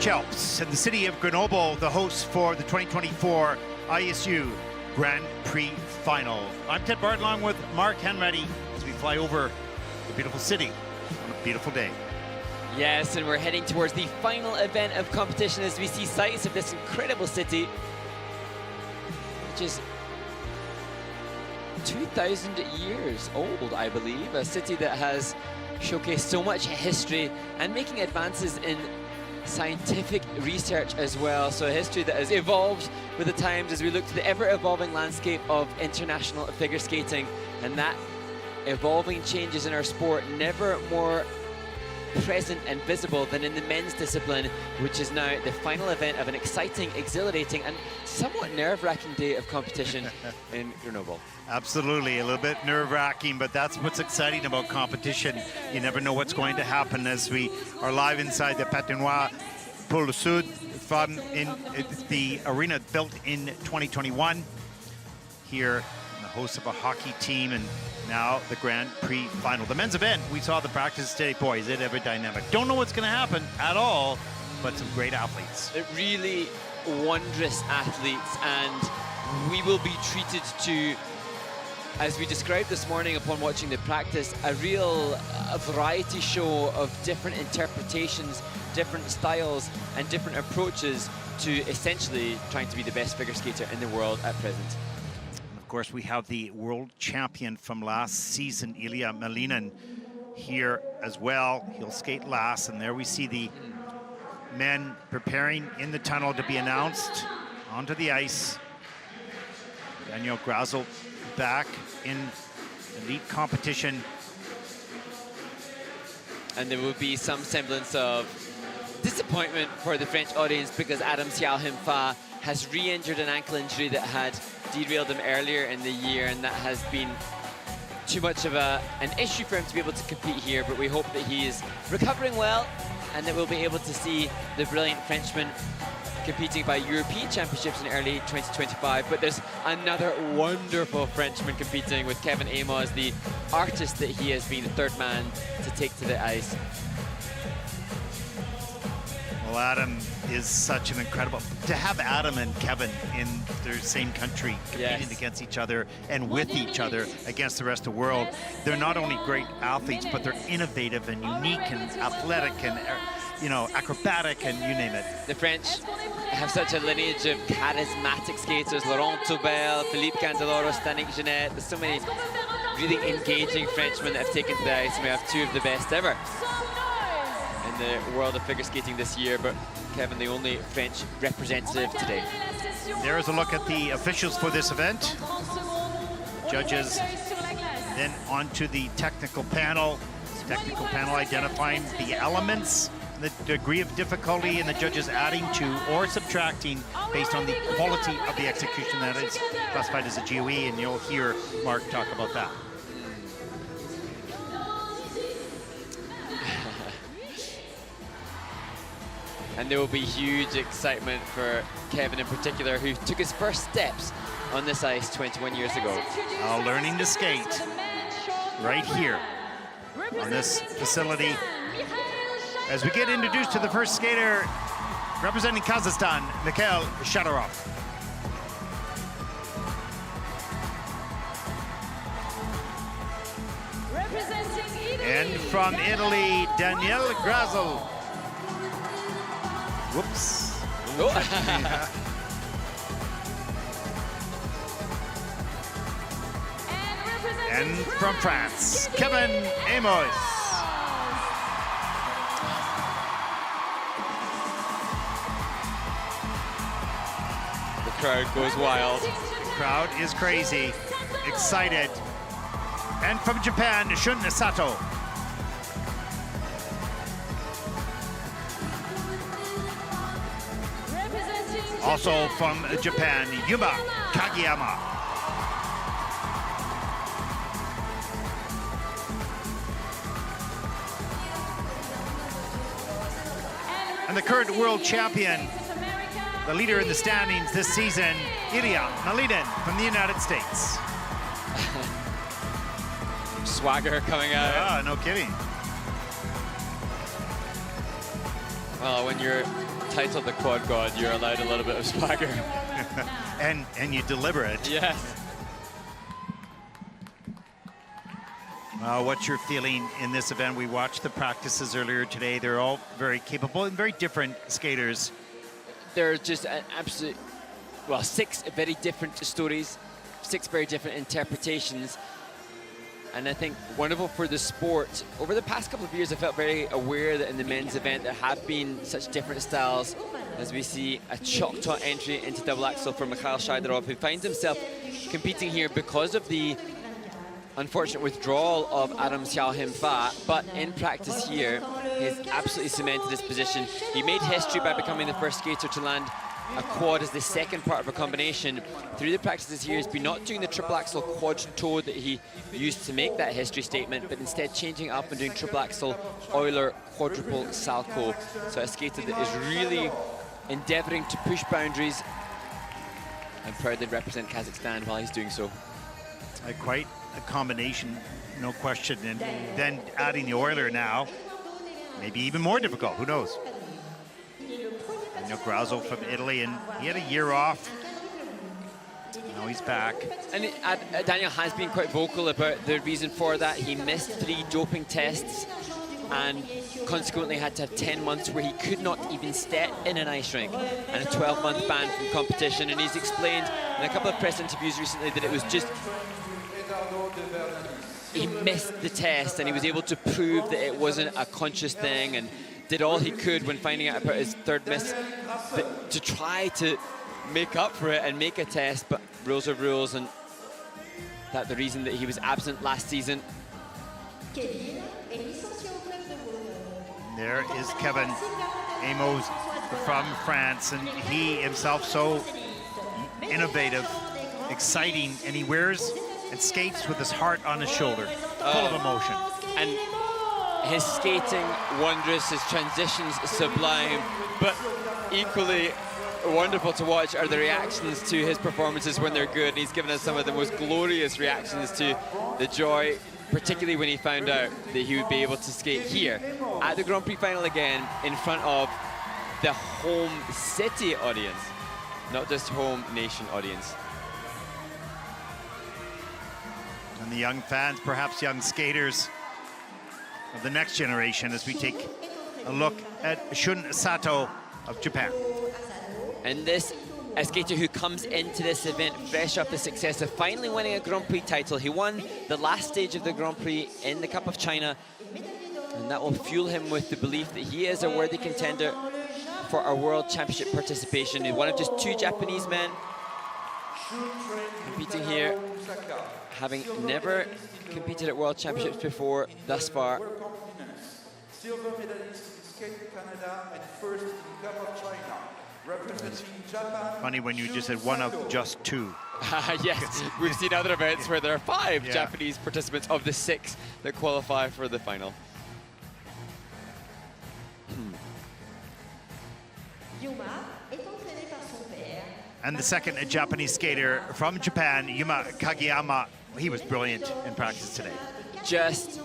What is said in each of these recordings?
French Alps and the city of Grenoble, the hosts for the 2024 ISU Grand Prix Final. I'm Ted Bart along with Mark Henready as we fly over the beautiful city on a beautiful day. Yes, and we're heading towards the final event of competition as we see sights of this incredible city, which is 2,000 years old, I believe. A city that has showcased so much history and making advances in scientific research as well. So a history that has evolved with the times as we look to the ever-evolving landscape of international figure skating, and that evolving changes in our sport never more present and visible than in the men's discipline, which is now the final event of an exciting, exhilarating and somewhat nerve-wracking day of competition in Grenoble. Absolutely, a little bit nerve-wracking, but that's what's exciting about competition. You never know what's going to happen as we are live inside the Patinoire Pour le Sud from the arena built in 2021 here, the host of a hockey team, and now the Grand Prix Final. The men's event, we saw the practice today. Boy, is it ever dynamic. Don't know what's going to happen at all, but some great athletes. They're really wondrous athletes, and we will be treated to, as we described this morning upon watching the practice, a real variety show of different interpretations, different styles, and different approaches to essentially trying to be the best figure skater in the world at present. Of course, we have the world champion from last season, Ilya Malinin, here as well. He'll skate last, and there we see the men preparing in the tunnel to be announced onto the ice. Daniel Grazel back in elite competition. And there will be some semblance of disappointment for the French audience because Adam Xiao-Him-Fa has re-injured an ankle injury that had derailed him earlier in the year, and that has been too much of an issue for him to be able to compete here. But we hope that he is recovering well and that we'll be able to see the brilliant Frenchman competing by European Championships in early 2025. But there's another wonderful Frenchman competing with Kevin Amos, the artist that he has been the third man to take to the ice. Well, Adam is such an incredible, to have Adam and Kevin in their same country competing against each other and with each other against the rest of the world. They're not only great athletes, but they're innovative and unique and athletic and, you know, acrobatic and you name it. The French have such a lineage of charismatic skaters: Laurent Taubel, Philippe Candeloro, Stanik Jeanette. There's so many really engaging Frenchmen that have taken to the ice, and we have two of the best ever in the world of figure skating this year, but Kevin, the only French representative today. There's a look at the officials for this event. Judges then onto the technical panel. Technical panel identifying the elements, the degree of difficulty, and the judges adding to or subtracting based on the quality of the execution that is classified as a GOE, and you'll hear Mark talk about that. And there will be huge excitement for Kevin in particular, who took his first steps on this ice 21 years ago. Learning to skate right here on this facility. As we get introduced to the first skater representing Kazakhstan, Mikhail Shadorov. And from Italy, Daniel Grazel. Whoops. And from France, Kevin Amos. The crowd goes wild. The crowd is crazy, excited. And from Japan, Shun Sato. Also from Japan, Yuma Kageyama. And the current world champion, the leader in the standings this season, Ilya Malinin from the United States. Swagger coming out. Yeah, no kidding. Well, when you're title the Quad God, you're allowed a little bit of swagger. and you deliver it. Yes. What's your feeling in this event? We watched the practices earlier today. They're all very capable and very different skaters. They're just an absolute, well, 6 very different stories, 6 very different interpretations. And I think wonderful for the sport. Over the past couple of years, I felt very aware that in the men's event there have been such different styles, as we see a Choctaw entry into double axel for Mikhail Shaidarov, who finds himself competing here because of the unfortunate withdrawal of Adam Xiao Him Fa, but in practice here, he's absolutely cemented his position. He made history by becoming the first skater to land a quad as the second part of a combination. Through the practices here, he's been not doing the triple axel quad toe that he used to make that history statement, but instead changing up and doing triple axel Euler quadruple salchow. So a skater that is really endeavoring to push boundaries and proudly represent Kazakhstan while he's doing so. Quite a combination, no question. And then adding the Euler now, maybe even more difficult, who knows? Grazzo from Italy, and he had a year off. Now he's back. And Daniel has been quite vocal about the reason for that. He missed 3 doping tests and consequently had to have 10 months where he could not even step in an ice rink, and a 12-month ban from competition. And he's explained in a couple of press interviews recently that it was just, he missed the test and he was able to prove that it wasn't a conscious thing, and did all he could when finding out about his 3rd miss to try to make up for it and make a test, but rules are rules, and that the reason that he was absent last season. There is Kevin Amos from France, and he himself so innovative, exciting, and he wears and skates with his heart on his shoulder, full of emotion. And his skating wondrous, his transitions sublime, but equally wonderful to watch are the reactions to his performances when they're good. And he's given us some of the most glorious reactions to the joy, particularly when he found out that he would be able to skate here at the Grand Prix final again in front of the home city audience, not just home nation audience. And the young fans, perhaps young skaters of the next generation, as we take a look at Shun Sato of Japan. And this, a skater who comes into this event fresh off the success of finally winning a Grand Prix title. He won the last stage of the Grand Prix in the Cup of China, and that will fuel him with the belief that he is a worthy contender for our World Championship participation. He's one of just 2 Japanese men competing here, having never competed at World Championships before thus far. Silver medalist in skate Canada and first in Cup of China. Representing Japan. Funny when you just said one of just 2. Yes, we've seen other events where there are 5 Japanese participants of the 6 that qualify for the final. And the second Japanese skater from Japan, Yuma Kageyama, he was brilliant in practice today. Just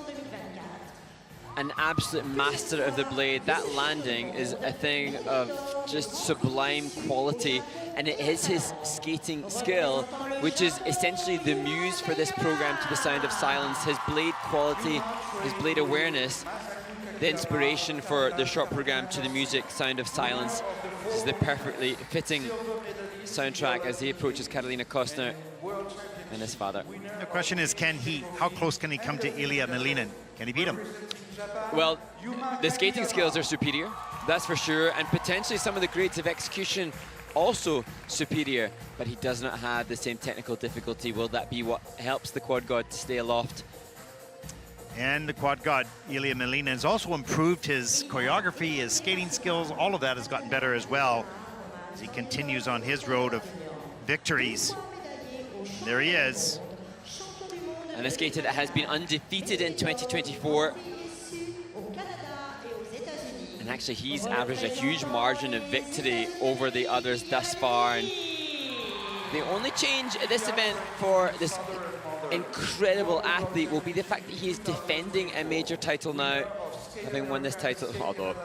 an absolute master of the blade. That landing is a thing of just sublime quality, and it is his skating skill, which is essentially the muse for this program, To the Sound of Silence. His blade quality, his blade awareness, the inspiration for the short program To the Music, Sound of Silence. This is the perfectly fitting soundtrack as he approaches Karolina Kostner and his father. The question is, how close can he come to Ilya Melinin? Can he beat him? Well, the skating skills are superior, that's for sure, and potentially some of the grades of execution also superior, but he does not have the same technical difficulty. Will that be what helps the quad god to stay aloft? And the quad god, Ilya Melinin, has also improved his choreography, his skating skills. All of that has gotten better as well as he continues on his road of victories. There he is. And a skater that has been undefeated in 2024. And actually, he's averaged a huge margin of victory over the others thus far. And the only change at this event for this incredible athlete will be the fact that he is defending a major title now, having won this title, although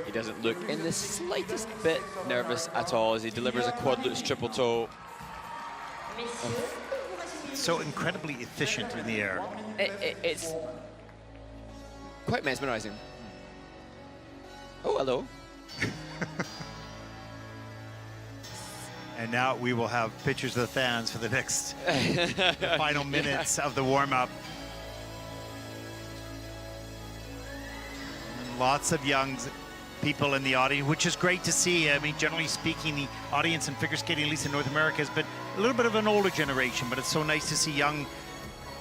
He doesn't look in the slightest bit nervous at all as he delivers a quad lutz triple toe. So incredibly efficient in the air. It's quite mesmerizing. Oh, hello. And now we will have pictures of the fans for the next the final minutes of the warm-up. Lots of young people in the audience, which is great to see. I mean, generally speaking, the audience in figure skating, at least in North America, has been a little bit of an older generation, but it's so nice to see young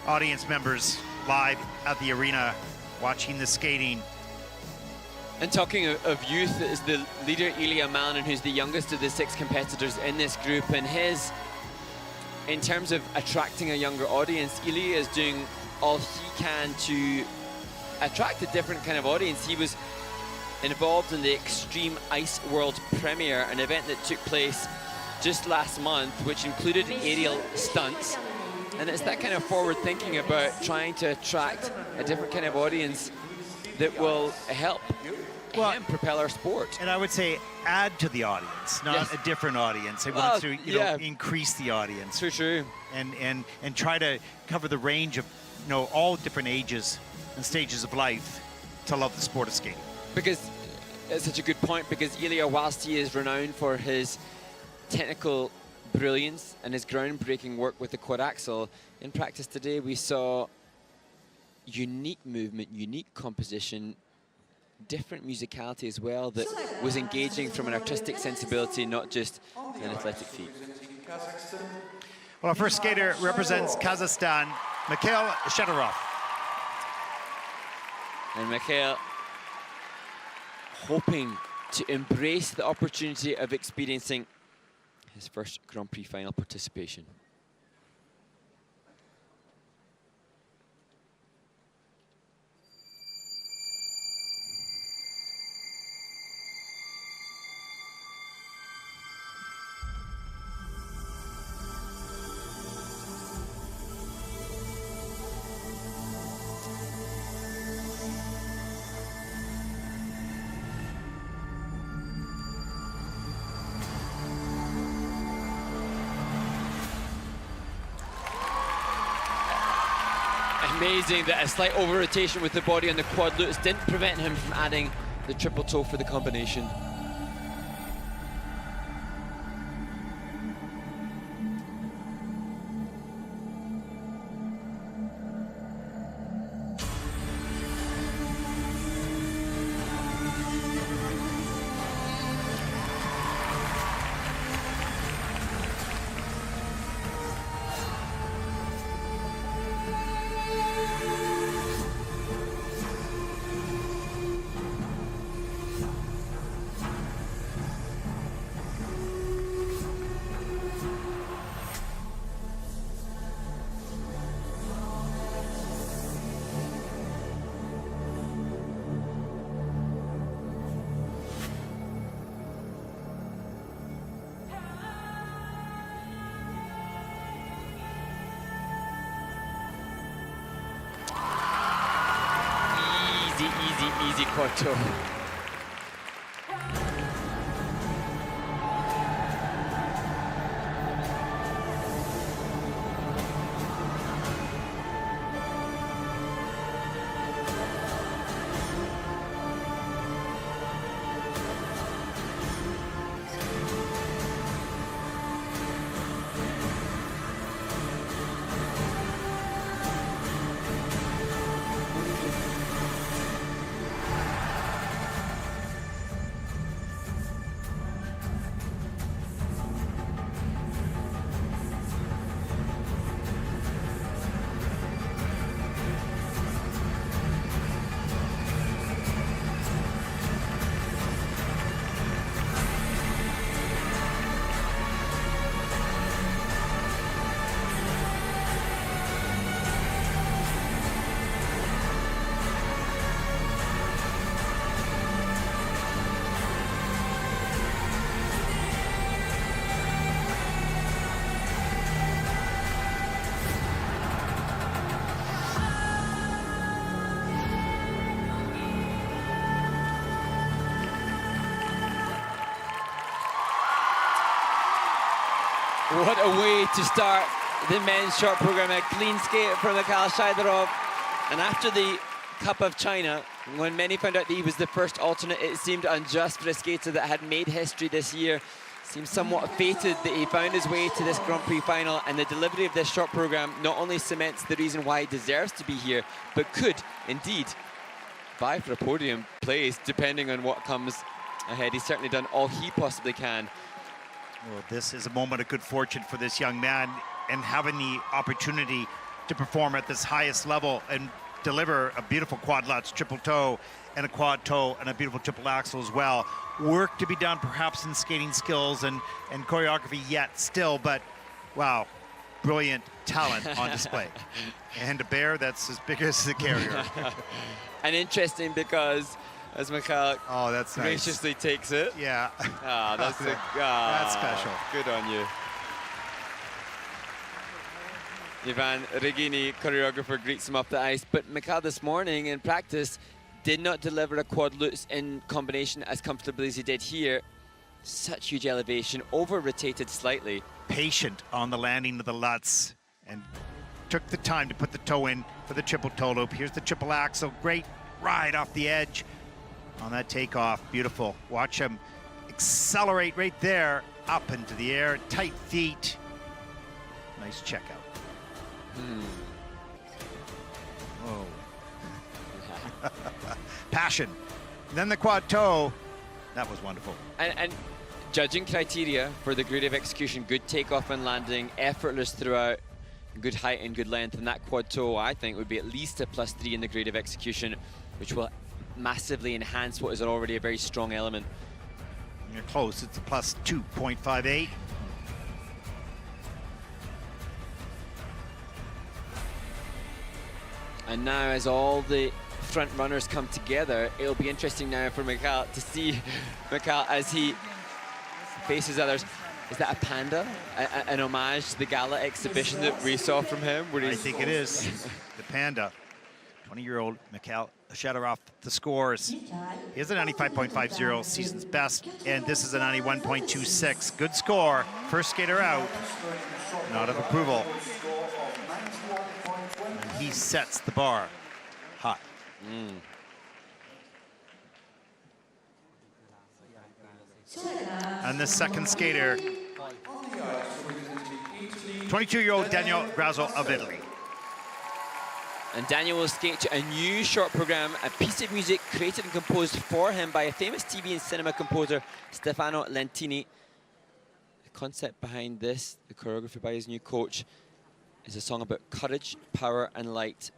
audience members live at the arena watching the skating. And talking of youth, is the leader Ilya Malinin, who's the youngest of the 6 competitors in this group, and in terms of attracting a younger audience, Ilya is doing all he can to attract a different kind of audience. He was involved in the Extreme Ice World Premiere, an event that took place just last month, which included aerial stunts. And it's that kind of forward thinking about trying to attract a different kind of audience that will help him propel our sport. And I would say add to the audience, not a different audience. It wants to increase the audience. True. And try to cover the range of all different ages and stages of life to love the sport of skating. Because it's such a good point, because Ilya, whilst he is renowned for his technical brilliance and his groundbreaking work with the quad axel, in practice today we saw unique movement, unique composition, different musicality as well, that was engaging from an artistic sensibility, not just an athletic feat. Well, our first skater represents Kazakhstan, Mikhail Shedorov. And Mikhail hoping to embrace the opportunity of experiencing his first Grand Prix final participation. Amazing that a slight over-rotation with the body on the quad lutz didn't prevent him from adding the triple toe for the combination. Easy quad toe. What a way to start the men's short program. A clean skate from Mikhail Shaidarov. And after the Cup of China, when many found out that he was the first alternate, it seemed unjust for a skater that had made history this year. Seems somewhat fated that he found his way to this Grand Prix final, and the delivery of this short program not only cements the reason why he deserves to be here, but could indeed vie for a podium place depending on what comes ahead. He's certainly done all he possibly can. Well, this is a moment of good fortune for this young man, and having the opportunity to perform at this highest level and deliver a beautiful quad lutz, triple toe, and a quad toe, and a beautiful triple axel as well. Work to be done perhaps in skating skills and choreography yet still, but wow, brilliant talent on display. And a bear that's as big as the carrier. And interesting because as Mikhail that's graciously nice. Takes it. Yeah. That's that's special. Good on you. Ivan Regini, choreographer, greets him off the ice, but Mikhail this morning in practice did not deliver a quad lutz in combination as comfortably as he did here. Such huge elevation, over-rotated slightly. Patient on the landing of the lutz and took the time to put the toe in for the triple toe loop. Here's the triple axel, great ride off the edge on that takeoff, beautiful. Watch him accelerate right there, up into the air, tight feet. Nice checkout. Oh. Passion. Then the quad toe. That was wonderful. And judging criteria for the grade of execution, good takeoff and landing, effortless throughout, good height and good length, and that quad toe, I think, would be at least a +3 in the grade of execution, which will massively enhance what is already a very strong element. You're close. It's a +2.58. And now as all the front runners come together, it'll be interesting now for Mikhail to see Mikhail as he faces others. Is that a panda? An homage to the gala exhibition that we saw from him? I think it is. The panda. 20-year-old Mikhail Shaidarov, the scores. He has a 95.50, season's best, and this is a 91.26. Good score. First skater out. Nod of approval. And he sets the bar high. And the second skater, 22-year-old Daniel Grazo of Italy. And Daniel will skate to a new short program, a piece of music created and composed for him by a famous TV and cinema composer, Stefano Lentini. The concept behind this, the choreography by his new coach, is a song about courage, power, and light.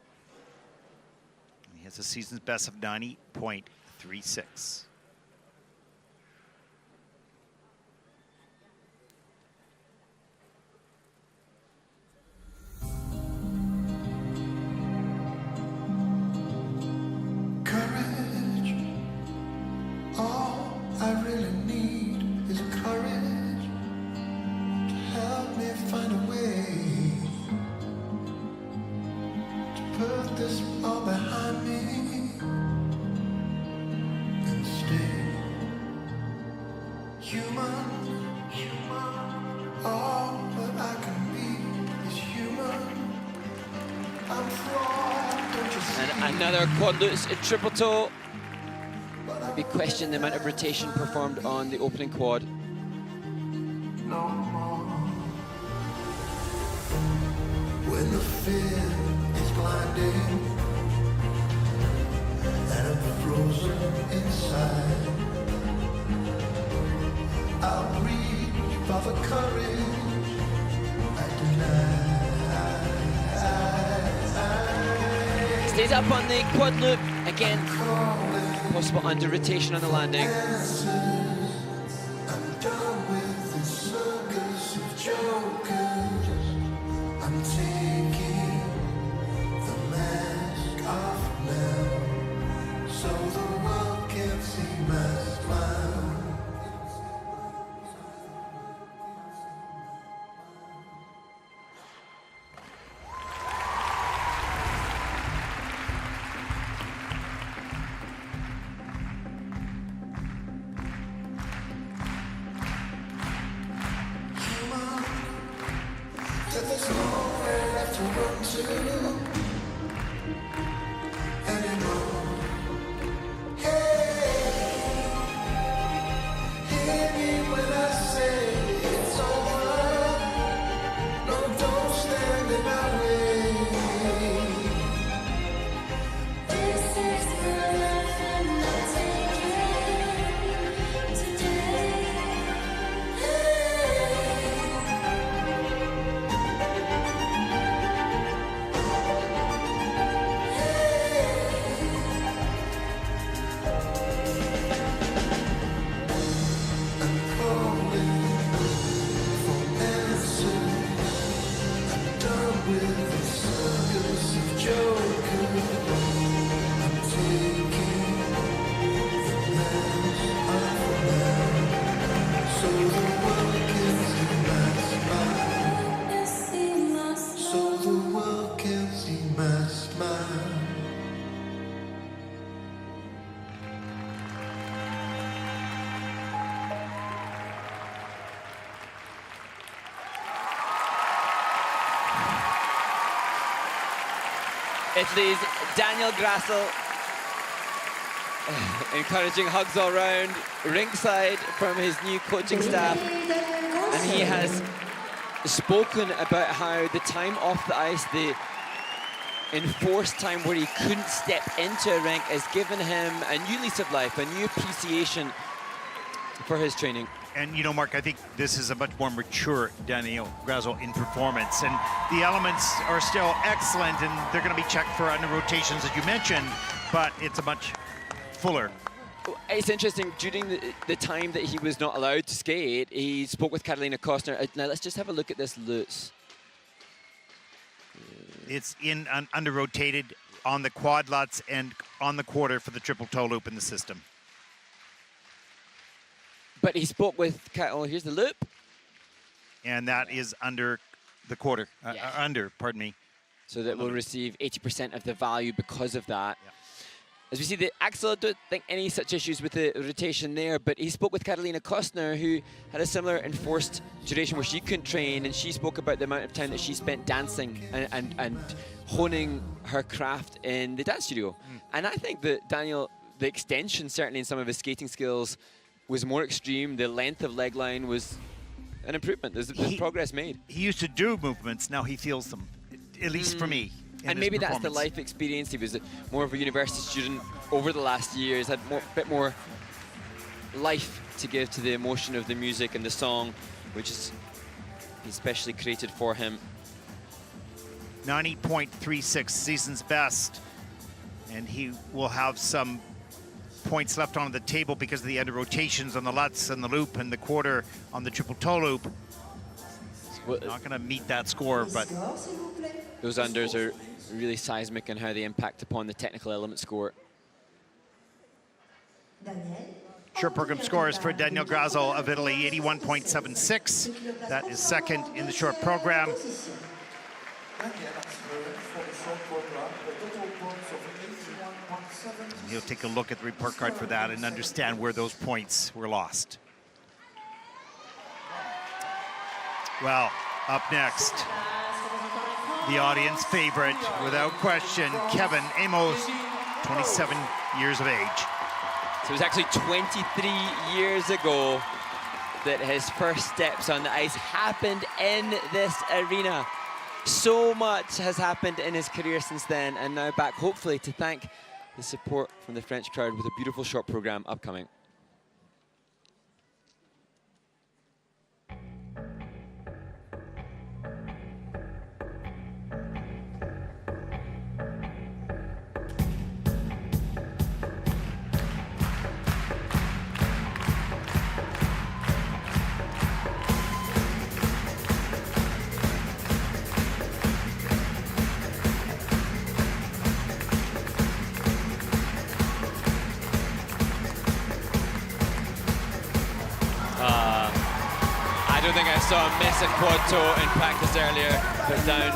He has a season's best of 90.36. All I really need is courage to help me find a way to put this all behind me and stay human. All that I can be is human. I'm flawed, don't you see? And another quad lutz, a triple toe. Be questioned the amount of rotation performed on the opening quad. No more. When the fear is blinding and I'm frozen inside, I'll reach for the courage I deny. Stays up on the quad loop again. Possible under rotation on the landing. I'm done with this circus of jokers. I'm taking the mask off now, so the world can see my smile. there's nowhere left to run to anymore. Hey, hear me when I say it's over. No, don't stand in my way. This is the life I'm not taking today. I'm calling for answers. I'm done with the circus of jokers. I'm taking the mask off now, so the world can see my smile. So the world can see my smile. Italy's Daniel Grassel, encouraging hugs all round, ringside from his new coaching staff. And he has spoken about how the time off the ice, the enforced time where he couldn't step into a rink, has given him a new lease of life, a new appreciation for his training. And you know, Mark, I think this is a much more mature Daniel Grasso in performance, and the elements are still excellent, and they're going to be checked for under rotations, as you mentioned, but it's a much fuller. It's interesting, during the time that he was not allowed to skate, he spoke with Carolina Kostner. Now let's just have a look at this Lutz. It's in under rotated on the quad luts and on the quarter for the triple toe loop in the system. But he spoke with, oh, here's the loop. And that is under the quarter, Yes. pardon me. So that will receive 80% of the value because of that. Yeah. As we see, the Axel, I don't think any such issues with the rotation there, but he spoke with Carolina Kostner, who had a similar enforced duration where she couldn't train, and she spoke about the amount of time that she spent dancing and honing her craft in the dance studio. And I think that Daniel, the extension certainly in some of his skating skills was more extreme. The length of leg line was an improvement. There's progress made. He used to do movements, now he feels them, at least for me. And maybe that's the life experience. He was more of a university student over the last years, had a bit more life to give to the emotion of the music and the song, which is especially created for him. 90.36, season's best. And he will have some points left on the table because of the under rotations on the Lutz and the loop and the quarter on the triple toe loop. Not going to meet that score, but those unders are really seismic in how they impact upon the technical element score. short program scores for Daniel Grasso of Italy, 81.76. That is second in the short program. He'll take a look at the report card for that and understand where those points were lost. Well, up next, the audience favorite, without question, Kevin Amos, 27 years of age. So it was actually 23 years ago that his first steps on the ice happened in this arena. So much has happened in his career since then, and now back hopefully to thank the support from the French crowd with a beautiful short program upcoming. I don't think I saw him miss a quad toe in practice earlier, but down.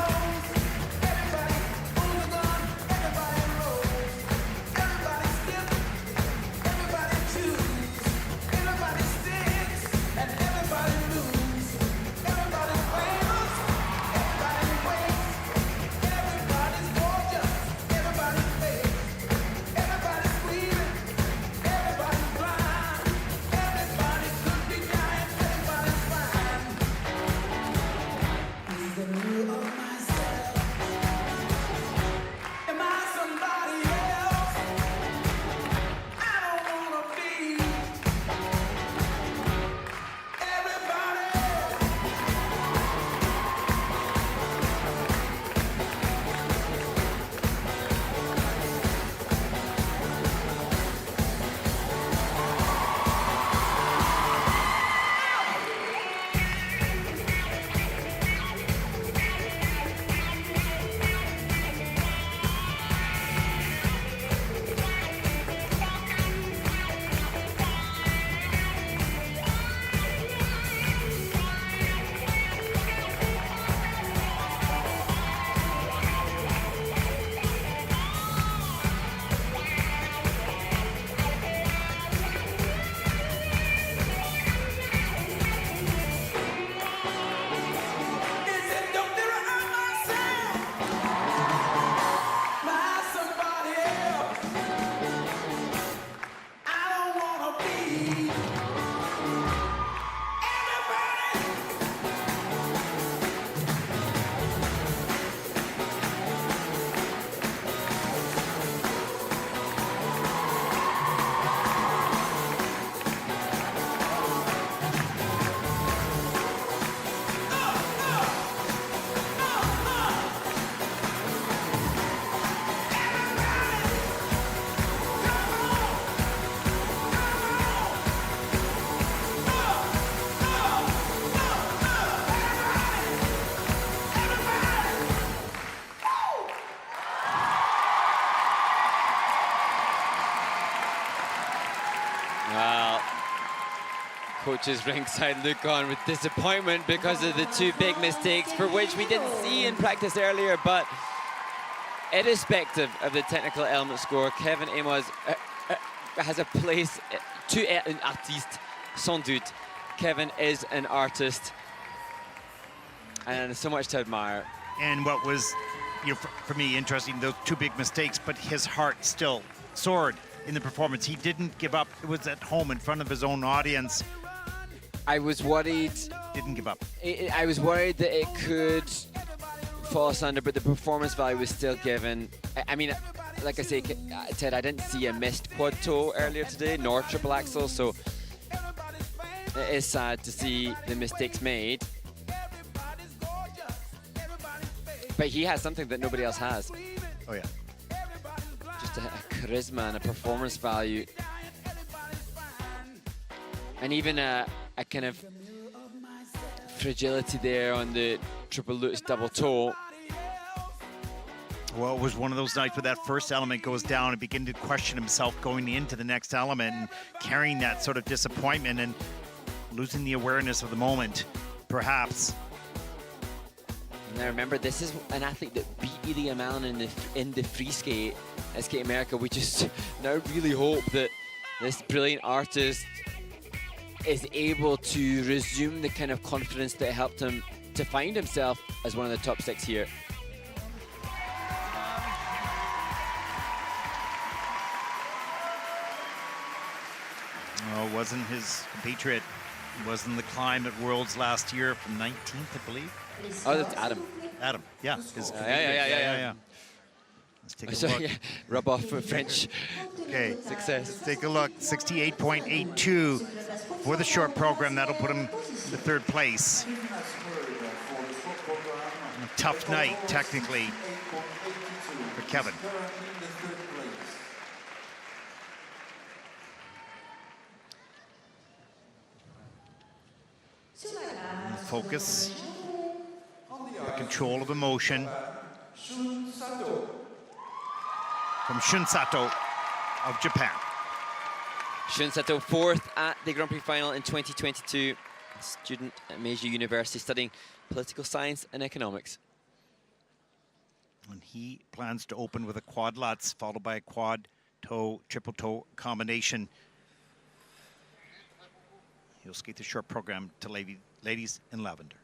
coach's ringside look on with disappointment because of the two big mistakes for which we didn't see in practice earlier. But irrespective of the technical element score, Kevin Amos has a place to être un artiste, sans doute. Kevin is an artist and so much to admire. And what was, for me, interesting, those two big mistakes, but his heart still soared in the performance. He didn't give up. It was at home in front of his own audience. I was worried. Didn't give up. I was worried that it could fall asunder, but the performance value was still given. I mean, like I say, Ted, I didn't see a missed quad toe earlier today, nor triple axel, so it is sad to see the mistakes made. But he has something that nobody else has. Oh, yeah. Just a charisma and a performance value. And even a kind of fragility there on the triple Lutz double toe. Well, it was one of those nights where that first element goes down and begin to question himself going into the next element and carrying that sort of disappointment and losing the awareness of the moment, perhaps. Now remember, this is an athlete that beat Ilya Malin in the free skate at Skate America. We just now really hope that this brilliant artist is able to resume the kind of confidence that helped him to find himself as one of the top 6 here. No, it wasn't his compatriot. It wasn't the climb at Worlds last year from 19th, I believe. Oh, that's Adam. Adam, yeah. Yeah. Let's take a So, look. yeah, rub off for French Okay, success. let's take a look. 68.82 for the short program. That'll put him in the 3rd place. A tough night, technically, for Kevin. Focus, the control of emotion from Shun Sato of Japan. Shun Sato, 4th at the Grand Prix final in 2022. A student at Meiji University studying political science and economics. And he plans to open with a quad lutz followed by a quad toe, triple toe combination. He'll skate the short program to ladies in lavender.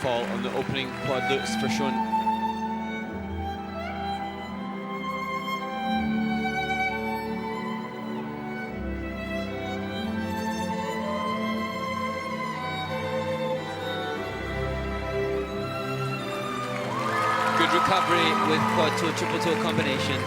Fall on the opening quad lutz for Shun. Good recovery with quad toe, triple toe combination.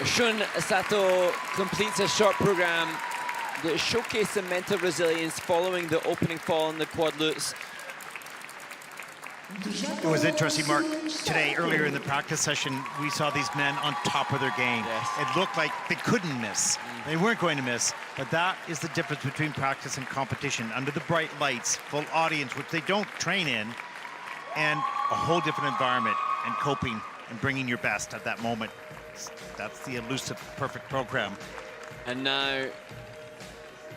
Shun Sato completes a short program that showcased some mental resilience following the opening fall in the quad lutz. It was interesting, Mark. Today, earlier in the practice session, we saw these men on top of their game. Yes. It looked like they couldn't miss. They weren't going to miss, but that is the difference between practice and competition. Under the bright lights, full audience, which they don't train in, and a whole different environment, and coping and bringing your best at that moment. That's the elusive, perfect program. And now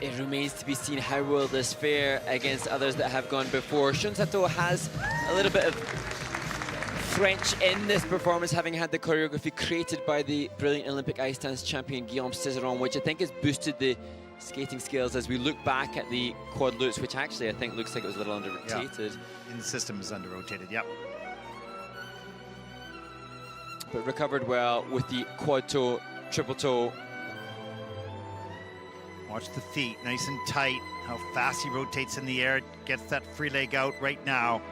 it remains to be seen how will this fare against others that have gone before. Shun Sato has a little bit of French in this performance, having had the choreography created by the brilliant Olympic ice dance champion Guillaume Cizeron, which I think has boosted the skating skills as we look back at the quad lutz, which actually I think looks like it was a little under-rotated. Yeah. In the system is under-rotated, yep. But recovered well with the quad toe, triple toe. Watch the feet, nice and tight. How fast he rotates in the air, gets that free leg out right now.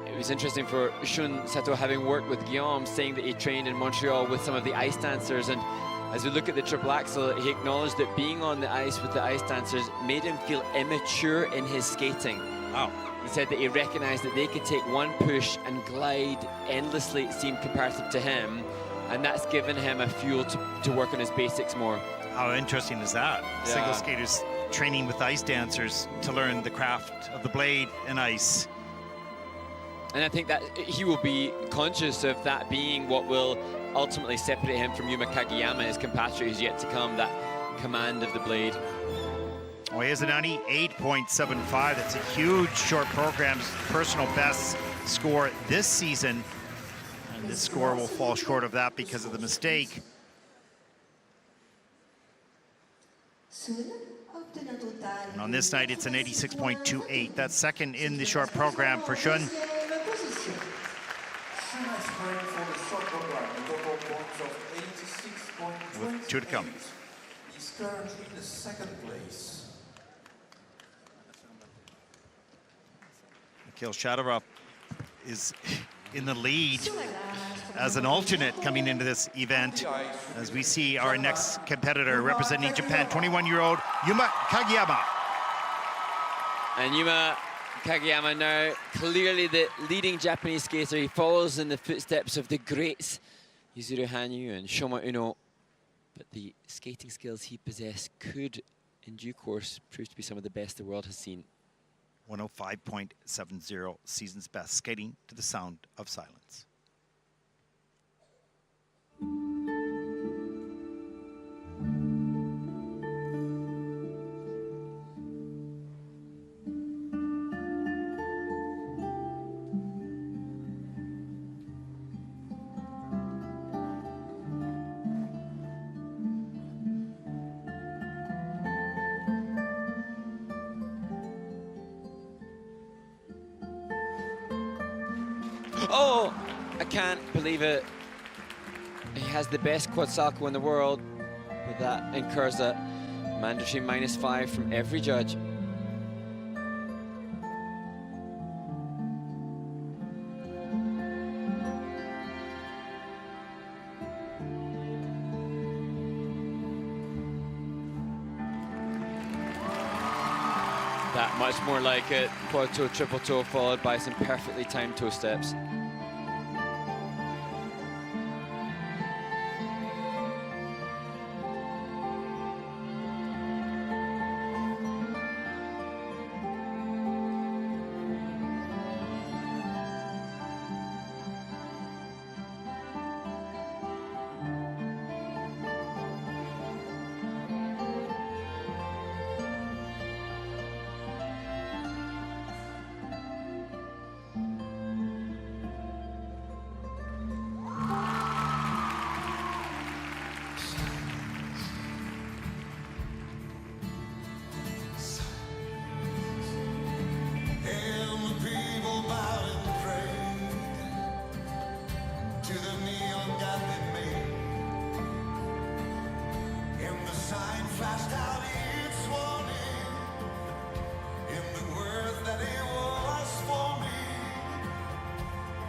It was interesting for Shun Sato, having worked with Guillaume, saying that he trained in Montreal with some of the ice dancers. And as we look at the triple axel, he acknowledged that being on the ice with the ice dancers made him feel immature in his skating. Wow. He said that he recognized that they could take one push and glide endlessly, it seemed, comparative to him. And that's given him a fuel to work on his basics more. How interesting is that? Yeah. Single skaters training with ice dancers to learn the craft of the blade and ice. And I think that he will be conscious of that being what will ultimately separate him from Yuma Kageyama, his compatriot who's yet to come, that command of the blade. Oh, he has a 98.75. That's a huge short program's personal best score this season. And this score will fall short of that because of the mistake. And on this night, it's an 86.28. That's second in the short program for Shun. Shun has ranked for the short program a total points of 86.28. With two to come. He's currently in the second place. Mikhail Shadorov is in the lead as an alternate coming into this event, as we see our next competitor representing Japan, 21-year-old Yuma Kageyama. And Yuma Kageyama now clearly the leading Japanese skater. He follows in the footsteps of the greats Yuzuru Hanyu and Shoma Uno. But the skating skills he possessed could, in due course, prove to be some of the best the world has seen. 105.70, season's best, skating to the sound of silence. Oh, I can't believe it. He has the best quad salto in the world, but that incurs a mandatory -5 from every judge. That much more like it. Quad toe, triple toe, followed by some perfectly timed toe steps.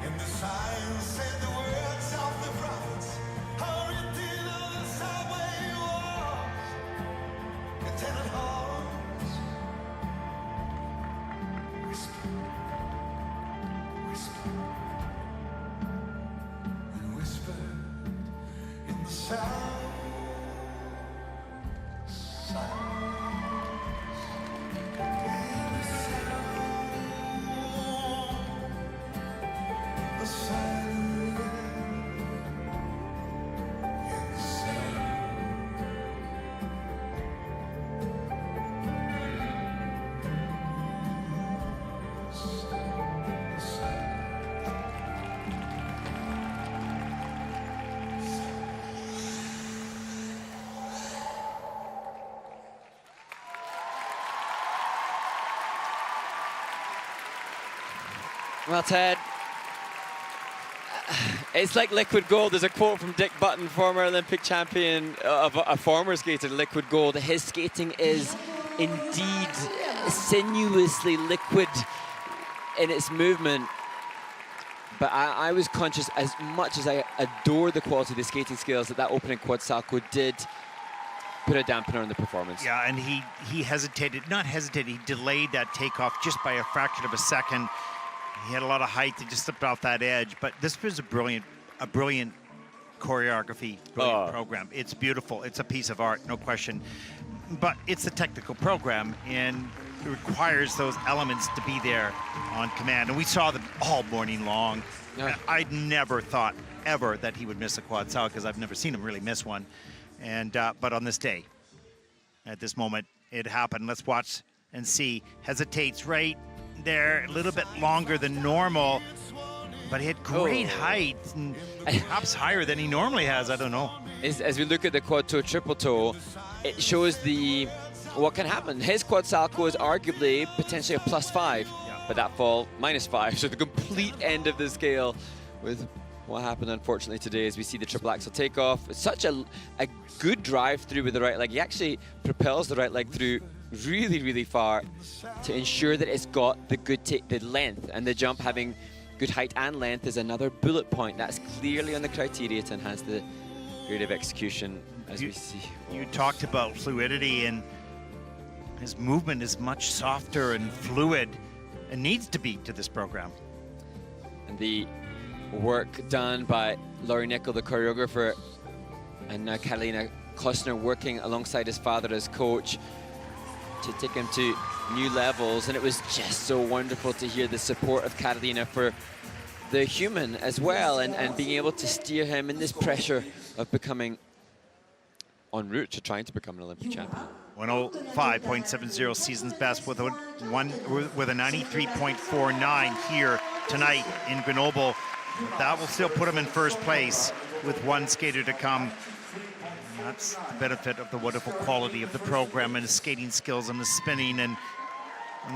In the sign said the words of the Well, Ted, it's like liquid gold. There's a quote from Dick Button, former Olympic champion of a former skater, liquid gold. His skating is indeed sinuously liquid in its movement. But I was conscious, as much as I adore the quality of the skating skills, that opening quad salto did put a dampener on the performance. Yeah, and he he delayed that takeoff just by a fraction of a second. He had a lot of height, he just slipped off that edge. But this was a brilliant choreography, brilliant program. It's beautiful, it's a piece of art, no question. But it's a technical program, and it requires those elements to be there on command. And we saw them all morning long. Yeah. I'd never thought ever that he would miss a quad salto, because I've never seen him really miss one. And but on this day, at this moment, it happened. Let's watch and see. Hesitates right there, a little bit longer than normal, but he had great height, and perhaps higher than he normally has. I don't know. As we look at the quad toe, triple toe, it shows what can happen. His quad salto is arguably potentially a +5, but that fall -5. So the complete end of the scale with what happened, unfortunately, today, as we see the triple axel takeoff. It's such a good drive through with the right leg. He actually propels the right leg through really, really far to ensure that it's got the good the length, and the jump having good height and length is another bullet point. That's clearly on the criteria to enhance the grade of execution, as we see. You talked about fluidity, and his movement is much softer and fluid, and needs to be to this program. And the work done by Laurie Nickel, the choreographer, and now Carolina Kostner working alongside his father as coach to take him to new levels. And it was just so wonderful to hear the support of Carolina for the human as well, and being able to steer him in this pressure of becoming en route to trying to become an Olympic champion. 105.70 season's best with a 93.49 here tonight in Grenoble. That will still put him in first place with one skater to come. And that's the benefit of the wonderful quality of the program, and his skating skills, and the spinning, and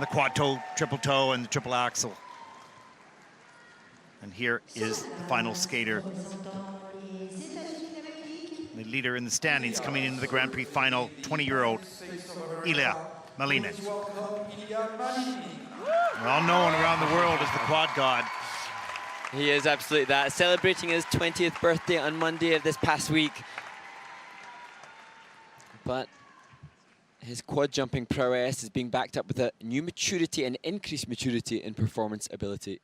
the quad toe, triple toe, and the triple axel. And here is the final skater, the leader in the standings, coming into the Grand Prix final, 20-year-old Ilya Malinin. Well known around the world as the quad god. He is absolutely that. Celebrating his 20th birthday on Monday of this past week. But his quad jumping prowess is being backed up with a new maturity and increased maturity in performance ability.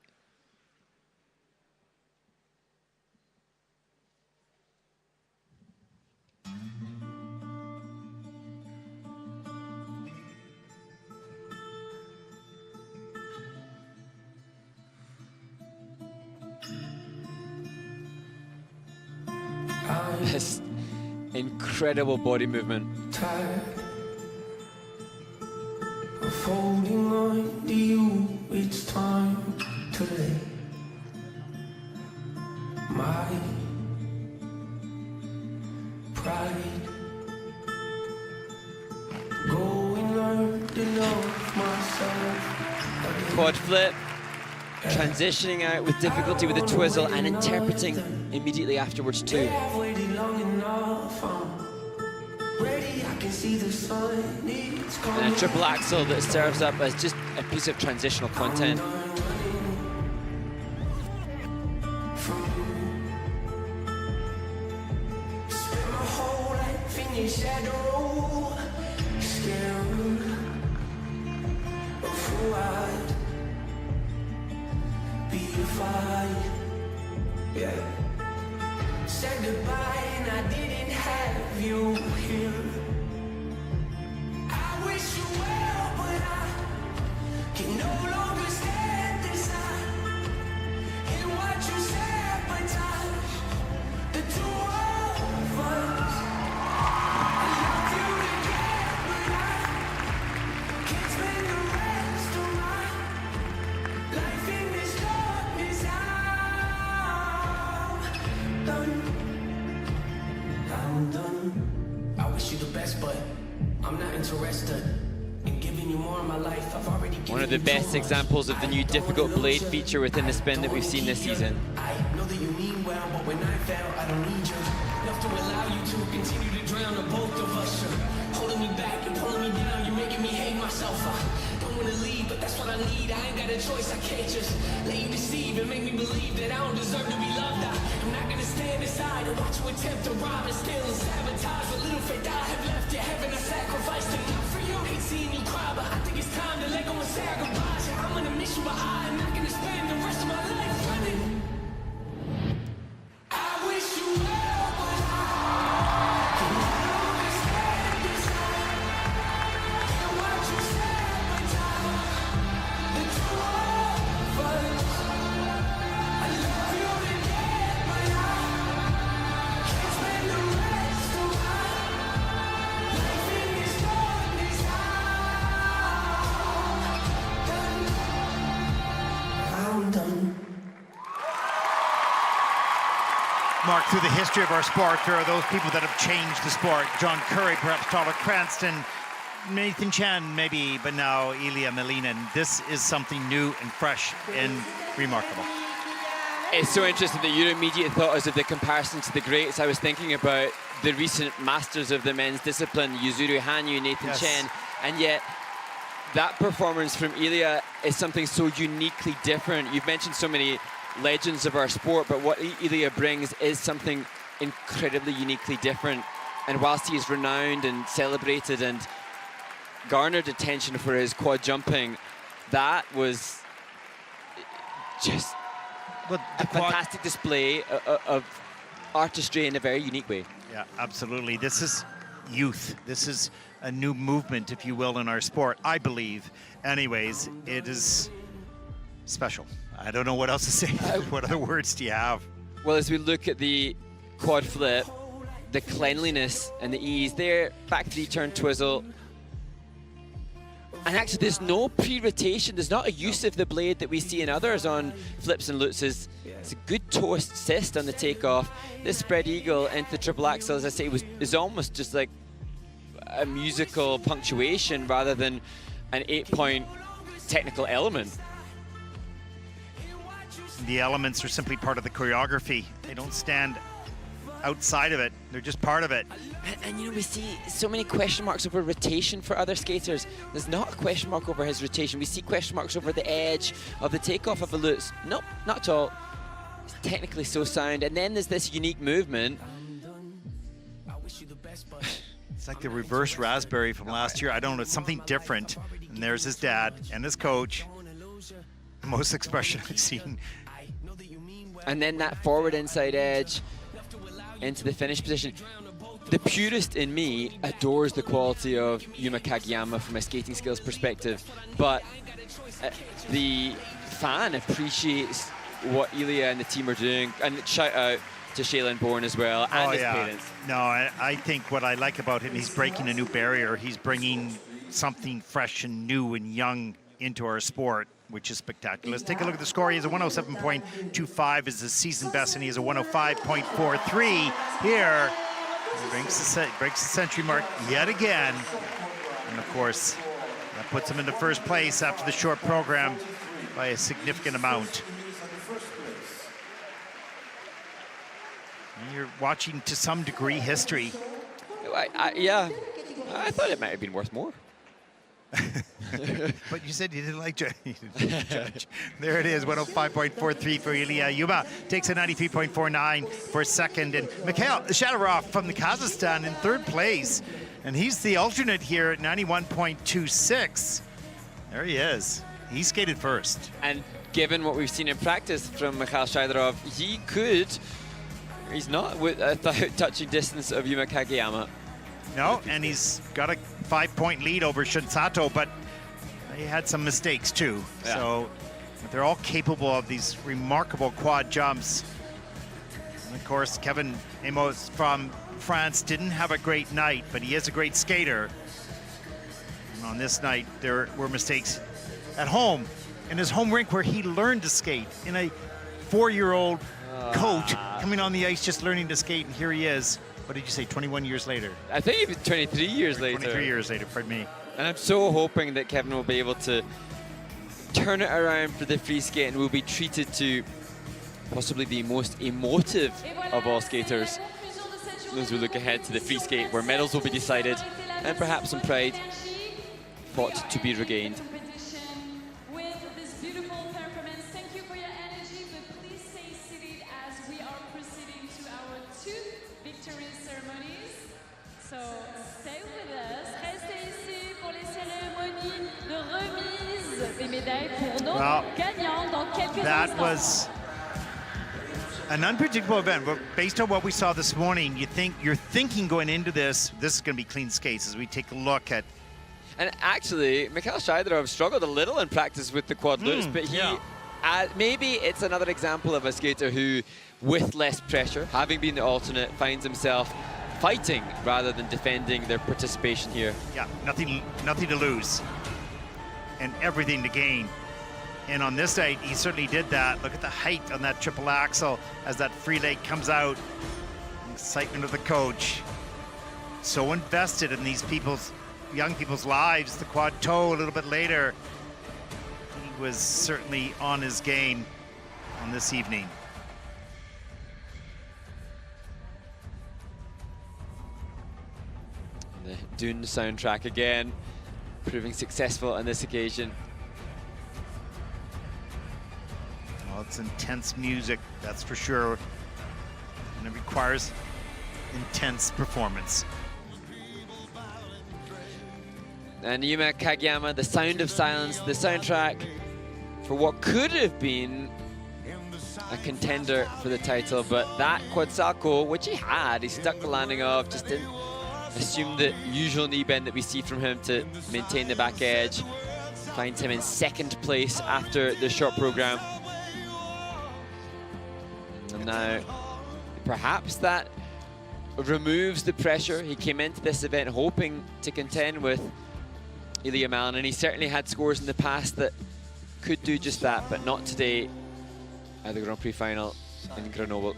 This incredible body movement. Tired of holding on to you, it's time to lay my pride. Go and learn to love myself. Quad flip, transitioning out with difficulty with a twizzle, and interpreting immediately afterwards too. I've waited long enough, I'm ready, I can see the sun, it's And a triple axel that serves up as just a piece of transitional content. Spend my whole life in your shadow, scared of who I'd be if I, said goodbye and I didn't have you here. I wish you well, but I can no longer stand inside and watch you sabotage the two of us. I love you to death, but I can't spend the rest of my life in this darkness. I'm done. I wish you the best, but I'm not interested in giving you more of my life. I've already given One of the you best too much. examples of the new difficult blade feature within the spin that we've seen this season. I know that you mean well, but when I fail, I don't need you. Enough to allow you to continue to drown the both of us. You're holding me back and pulling me down. You're making me hate myself. I don't want to leave, but that's what I need. I ain't got a choice. I can't just let you deceive and make me believe that I don't deserve to be loved. I'm not gonna stand aside and watch you attempt to rob and steal and sabotage the little faith I have left you. Heaven I sacrificed enough for you. Hate seeing you cry, but I think it's time to let go and say our goodbyes. Yeah, I'm gonna miss you, but I'm not gonna spend the rest of my life running. I wish you well, but I can no longer stand beside and watch you sabotage the two of us. I love you to death, but I can't spend the rest of my life in this darkness. I'm done. Mark, through the history of our sport, there are those people that have changed the sport. John Curry, perhaps Tyler Cranston, Nathan Chen, maybe, but now Ilya Melinin. This is something new and fresh and remarkable. It's so interesting that your immediate thought is of the comparison to the greats. I was thinking about the recent masters of the men's discipline, Yuzuru Hanyu, Nathan Yes. Chen, and yet that performance from Ilya is something so uniquely different. You've mentioned so many legends of our sport, but what Ilya brings is something incredibly uniquely different. And whilst he is renowned and celebrated and garnered attention for his quad jumping, that was just But a fantastic display of artistry in a very unique way. Yeah, absolutely. This is youth. This is a new movement, if you will, in our sport, I believe. Anyways, it is special. I don't know what else to say. What other words do you have? Well, as we look at the quad flip, the cleanliness and the ease there, back 3 turn twizzle. And actually, there's no pre-rotation. There's not a use of the blade that we see in others on flips and lutzes. It's a good toe assist on the takeoff. This spread eagle into the triple axel, as I say, is almost just like a musical punctuation rather than an 8-point technical element. The elements are simply part of the choreography. They don't stand outside of it. They're just part of it. And you know, we see so many question marks over rotation for other skaters. There's not a question mark over his rotation. We see question marks over the edge of the takeoff of a Lutz. Nope, not at all. It's technically so sound. And then there's this unique movement. It's like the reverse raspberry from last year. I don't know, it's something different. And there's his dad and his coach. The most expression I've seen. And then that forward inside edge into the finish position. The purist in me adores the quality of Yuma Kageyama from a skating skills perspective, but the fan appreciates what Ilya and the team are doing. And shout out to Shaylin Bourne as well, and his parents. No, I think what I like about him, he's breaking a new barrier. He's bringing something fresh and new and young into our sport, which is spectacular. Let's take a look at the score. He has a 107.25 is the season best, and he has a 105.43 here. He breaks the century mark yet again. And of course, that puts him in the first place after the short program by a significant amount. And you're watching, to some degree, history. Yeah, I thought it might have been worth more. But you said you didn't like Judge. There it is, 105.43 for Ilya. Yuma takes a 93.49 for second. And Mikhail Shadorov from the Kazakhstan in third place. And he's the alternate here at 91.26. There he is. He skated first. And given what we've seen in practice from Mikhail Shadorov, he could He's not without touching distance of Yuma Kageyama. No, and he's got a 5-point lead over Shinsato, but he had some mistakes too. Yeah. So but they're all capable of these remarkable quad jumps. And of course, Kevin Amos from France didn't have a great night, but he is a great skater. And on this night, there were mistakes at home, in his home rink where he learned to skate, in a 4-year-old coat, coming on the ice just learning to skate, and here he is. What did you say, 21 years later? I think even 23 years later. 23 years later, pardon me. And I'm so hoping that Kevin will be able to turn it around for the free skate and will be treated to possibly the most emotive of all skaters as we look ahead to the free skate, where medals will be decided and perhaps some pride fought to be regained. With this beautiful performance, thank you for your energy, but please stay seated as we are proceeding to our 2 victory ceremonies. So stay with us. Restez ici pour les cérémonies de remise des médailles pour nos gagnants dans quelques That instants. was an unpredictable event, but based on what we saw this morning, you're thinking going into this is going to be clean skates as we take a look at. And actually, Mikhail Shaidarov struggled a little in practice with the quad loops, but maybe it's another example of a skater who, with less pressure, having been the alternate, finds himself fighting rather than defending their participation here. Yeah, nothing to lose and everything to gain. And on this night, he certainly did that. Look at the height on that triple axel as that free leg comes out. Excitement of the coach. So invested in these young people's lives. The quad toe a little bit later. He was certainly on his game on this evening. The Dune soundtrack again, proving successful on this occasion. Well, it's intense music, that's for sure. And it requires intense performance. And Yuma Kageyama, The Sound of Silence, the soundtrack for what could have been a contender for the title, but that Quetzalco, which he stuck the landing of, just didn't assume the usual knee bend that we see from him to maintain the back edge. Finds him in 2nd place after the short program. And now, perhaps that removes the pressure. He came into this event hoping to contend with Ilya Malin, and he certainly had scores in the past that could do just that, but not today at the Grand Prix final in Grenoble.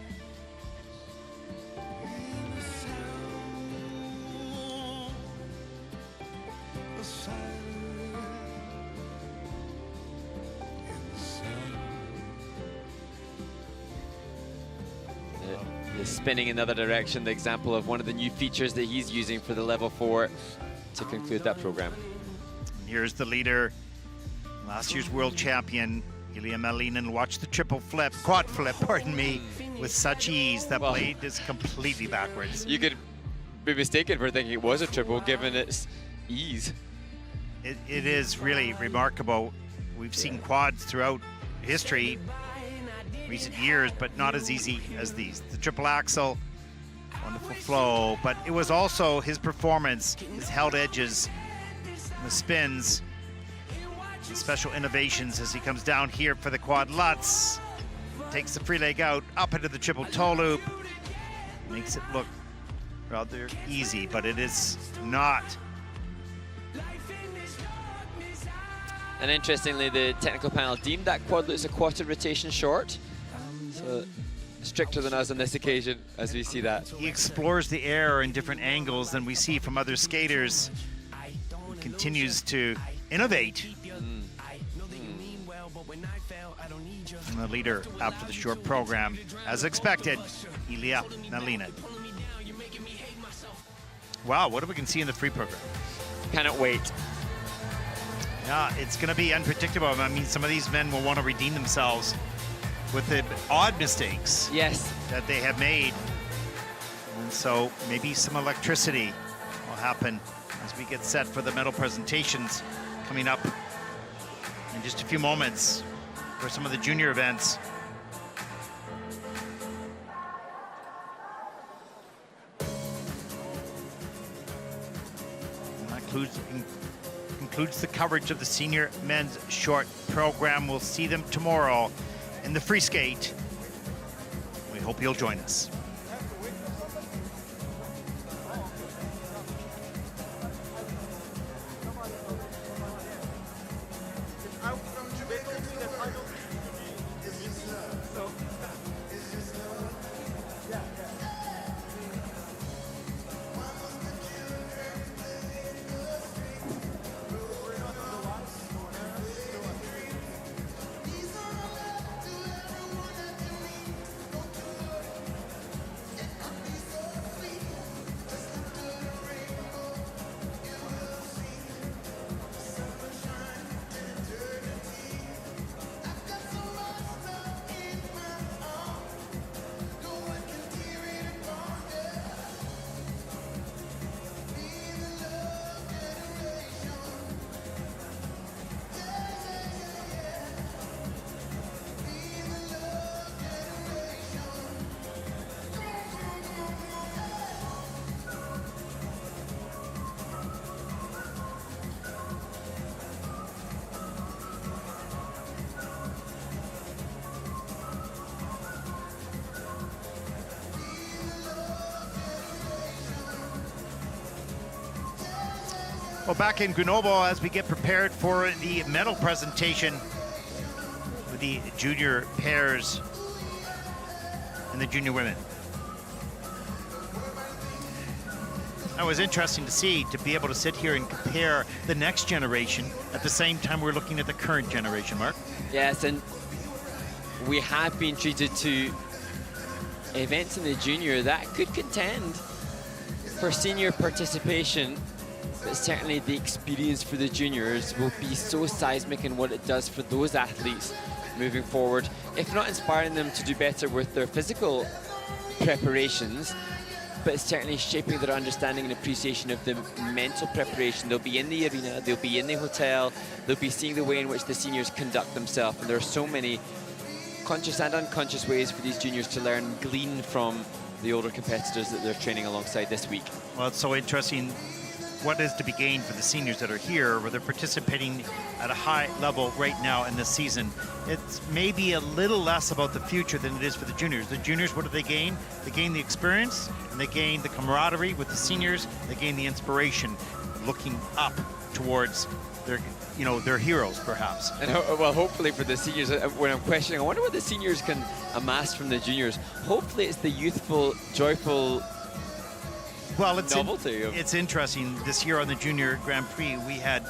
Spinning in the other direction, the example of one of the new features that he's using for the level 4 to conclude that program. Here's the leader, last year's world champion, Ilya Malinin. Watch the quad flip, pardon me, with such ease. That blade is completely backwards. You could be mistaken for thinking it was a triple given its ease. It is really remarkable. We've seen quads throughout history, recent years, but not as easy as these. The triple axel, wonderful flow, but it was also his performance, his held edges, the spins, the special innovations as he comes down here for the quad lutz, takes the free leg out, up into the triple toe loop, makes it look rather easy, but it is not. And interestingly, the technical panel deemed that quad lutz a quarter rotation short. So stricter than us on this occasion as we see that. He explores the air in different angles than we see from other skaters. He continues to innovate. And the leader after the short program, as expected, Ilya Malinin. Wow, what do we can see in the free program? Cannot wait. Yeah, it's going to be unpredictable. I mean, some of these men will want to redeem themselves with the odd mistakes that they have made. And so maybe some electricity will happen as we get set for the medal presentations coming up in just a few moments for some of the junior events. concludes the coverage of the senior men's short program. We'll see them tomorrow in the free skate. We hope you'll join us. Well, back in Grenoble as we get prepared for the medal presentation with the junior pairs and the junior women. That was interesting to see, to be able to sit here and compare the next generation at the same time we're looking at the current generation, Mark. Yes, and we have been treated to events in the junior that could contend for senior participation. But certainly the experience for the juniors will be so seismic in what it does for those athletes moving forward, if not inspiring them to do better with their physical preparations, but certainly shaping their understanding and appreciation of the mental preparation. They'll be in the arena, they'll be in the hotel, they'll be seeing the way in which the seniors conduct themselves, and there are so many conscious and unconscious ways for these juniors to learn and glean from the older competitors that they're training alongside this week. Well, it's so interesting what is to be gained for the seniors that are here, where they're participating at a high level right now in this season. It's maybe a little less about the future than it is for the juniors. The juniors, what do they gain? They gain the experience, and they gain the camaraderie with the seniors. They gain the inspiration, looking up towards their, you know, their heroes, perhaps. And well, hopefully for the seniors, when I'm questioning, I wonder what the seniors can amass from the juniors. Hopefully it's the youthful, joyful, well, it's novelty it's interesting. This year on the Junior Grand Prix, we had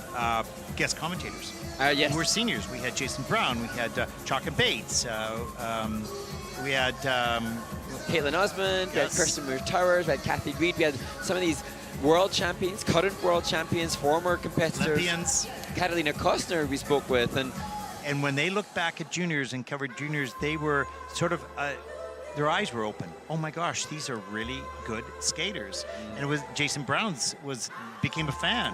guest commentators. Yes. Who were seniors. We had Jason Brown, we had Chalk and Bates, we had Caitlin Osmond, we had Kirsten Moore Towers, we had Kathy Reed, we had some of these world champions, current world champions, former competitors. Olympians. Catalina Kostner we spoke with. And when they looked back at juniors and covered juniors, they were sort of their eyes were open. Oh my gosh, these are really good skaters. And it was Jason Brown's became a fan,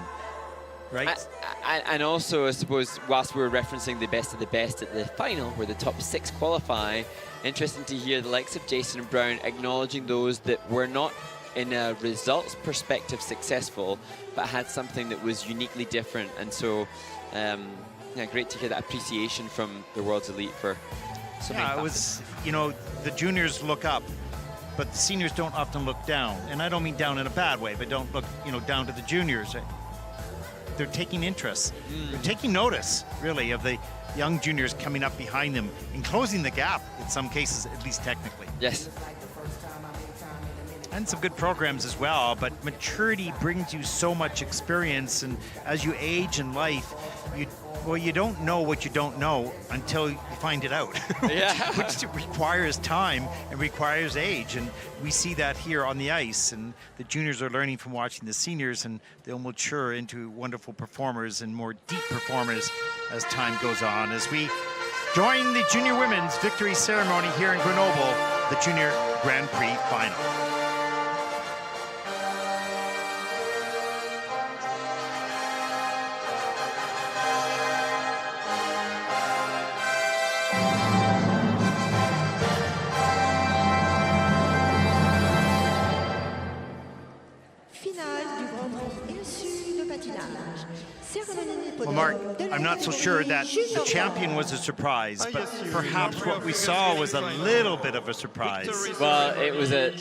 right? And also, I suppose, whilst we were referencing the best of the best at the final, where the top 6 qualify, interesting to hear the likes of Jason Brown acknowledging those that were not in a results perspective successful, but had something that was uniquely different. And so, yeah, great to hear that appreciation from the world's elite for so many it was, you know, the juniors look up, but the seniors don't often look down. And I don't mean down in a bad way, but don't look, you know, down to the juniors. They're taking interest. They're taking notice, really, of the young juniors coming up behind them and closing the gap in some cases, at least technically. Yes. And some good programs as well, but maturity brings you so much experience, and as you age in life, you don't know what you don't know until you find it out. Yeah. Which requires time and requires age, and we see that here on the ice, and the juniors are learning from watching the seniors, and they'll mature into wonderful performers and more deep performers as time goes on. As we join the junior women's victory ceremony here in Grenoble, the Junior Grand Prix final. Finale du Grand Prix issu de patinage. Well, Mark, I'm not so sure that the champion was a surprise, but perhaps what we saw was a little bit of a surprise. Well, it was a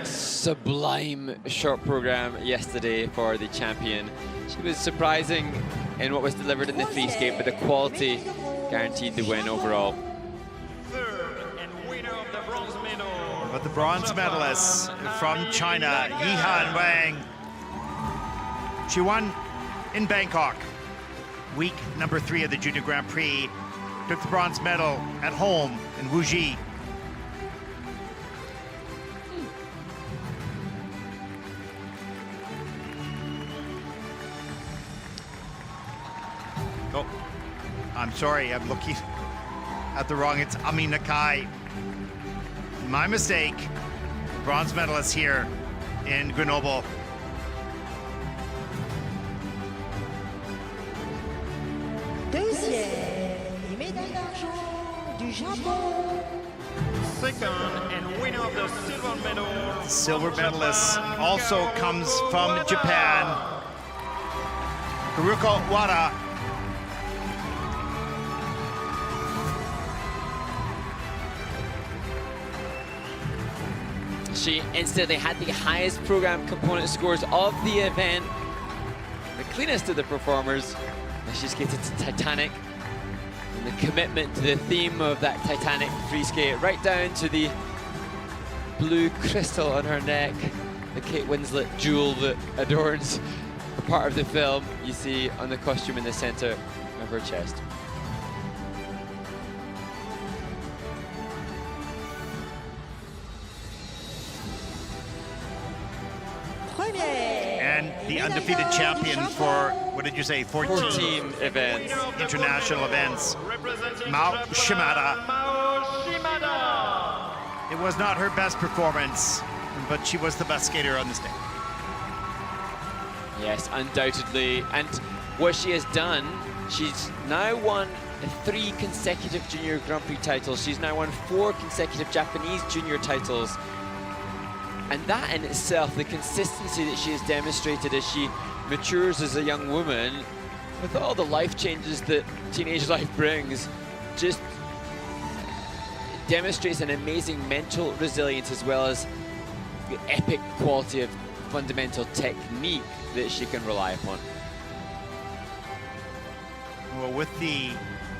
sublime short program yesterday for the champion. She was surprising in what was delivered in the free skate, but the quality guaranteed the win overall. But the bronze medalists from China, Yihan Wang, she won in Bangkok, week number 3 of the Junior Grand Prix, took the bronze medal at home in Wuxi. Oh, I'm sorry, I'm looking at the wrong, it's Ami Nakai. My mistake, bronze medalist here in Grenoble. Deuxième médaille d'argent du Japon. Second and winner of the silver medal. Silver medalist also comes from Japan. Haruko Wada. She instantly had the highest program component scores of the event, the cleanest of the performers. And she skated to Titanic, and the commitment to the theme of that Titanic free skate, right down to the blue crystal on her neck, the Kate Winslet jewel that adorns a part of the film you see on the costume in the center of her chest. And the undefeated champion for, what did you say, 14 events, international events, Mao Shimada. It was not her best performance, but she was the best skater on the stage. Yes, undoubtedly. And what she has done, she's now won 3 consecutive Junior Grand Prix titles. She's now won 4 consecutive Japanese junior titles. And that in itself, the consistency that she has demonstrated as she matures as a young woman, with all the life changes that teenage life brings, just demonstrates an amazing mental resilience as well as the epic quality of fundamental technique that she can rely upon. Well, with the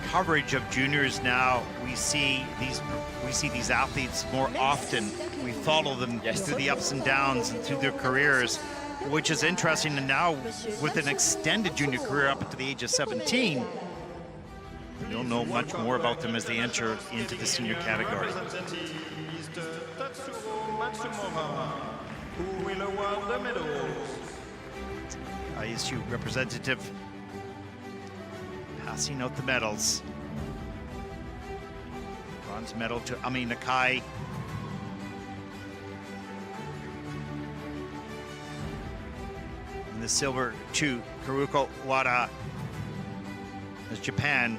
coverage of juniors now, we see these athletes more often. We follow them through the ups and downs and through their careers, which is interesting. And now with an extended junior career up to the age of 17, we'll know much more about them as they enter into the senior category. Who will award the medals? ISU representative passing out the medals. Bronze medal to Ami Nakai. And the silver to Haruko Wada as Japan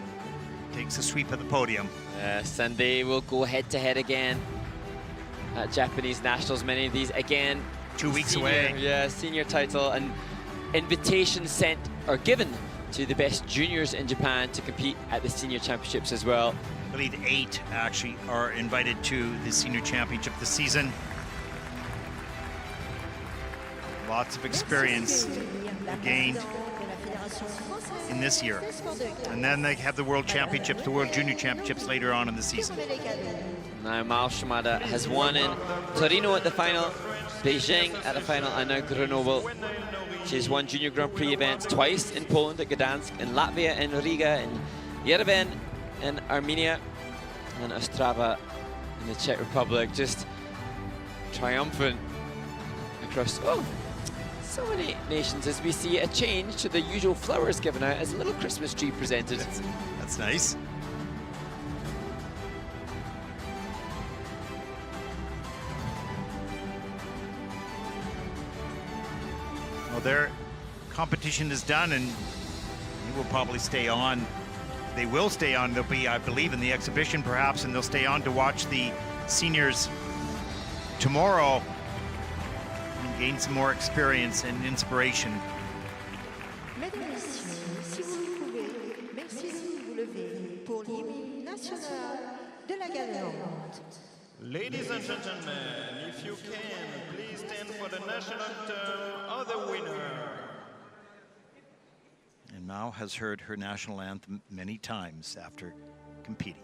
takes a sweep of the podium. Yes, and they will go head-to-head again at Japanese Nationals. Many of these, again, 2 weeks senior, away. Yeah, senior title, and invitations sent or given to the best juniors in Japan to compete at the senior championships as well. I believe 8 actually are invited to the senior championship this season. Lots of experience gained in this year. And then they have the World Championships, the World Junior Championships later on in the season. Now Mao Shimada has won in Torino at the final, Beijing at the final, and now Grenoble. She's won Junior Grand Prix events twice in Poland at Gdansk, in Latvia, in Riga, in Yerevan, in Armenia, and Ostrava in the Czech Republic. Just triumphant across so many nations as we see a change to the usual flowers given out as a little Christmas tree presented. That's nice. Well, their competition is done, and they will probably stay on. They will stay on. They'll be, I believe, in the exhibition perhaps, and they'll stay on to watch the seniors tomorrow and gain some more experience and inspiration. Mesdames et messieurs, Ladies and gentlemen, if you can, please stand for the national anthem of the winner. And Mao has heard her national anthem many times after competing.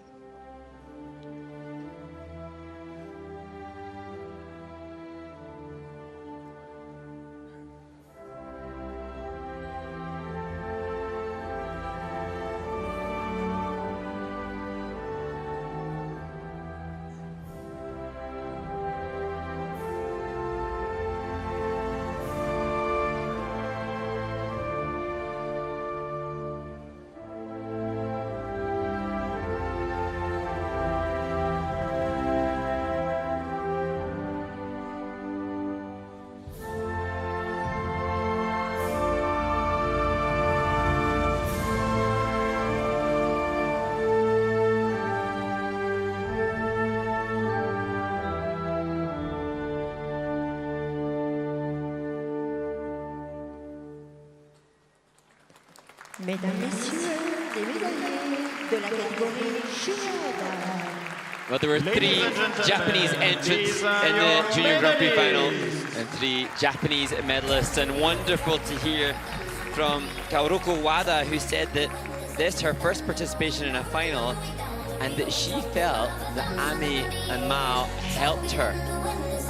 Mesdames, Messieurs, les médaillés de la catégorie junior. Well, there were 3 Japanese entrants in the Junior Grand Prix final and 3 Japanese medalists. And wonderful to hear from Kaoroko Wada, who said that this is her first participation in a final and that she felt that Ami and Mao helped her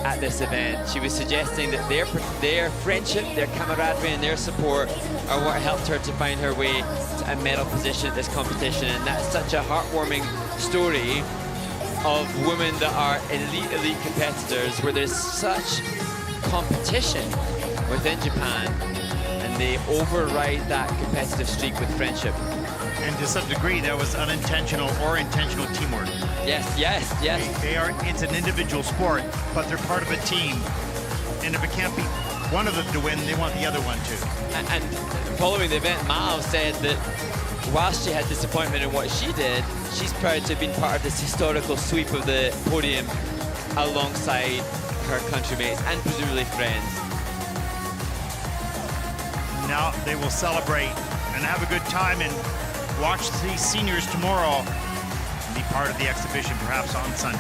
at this event. She was suggesting that their friendship, their camaraderie and their support are what helped her to find her way to a medal position at this competition. And that's such a heartwarming story of women that are elite competitors, where there's such competition within Japan and they override that competitive streak with friendship. And to some degree, that was unintentional or intentional teamwork. Yes. It's an individual sport, but they're part of a team. And if it can't be one of them to win, they want the other one to. And following the event, Mao said that whilst she had disappointment in what she did, she's proud to have been part of this historical sweep of the podium alongside her countrymates and presumably friends. Now they will celebrate and have a good time and watch these seniors tomorrow and be part of the exhibition perhaps on Sunday.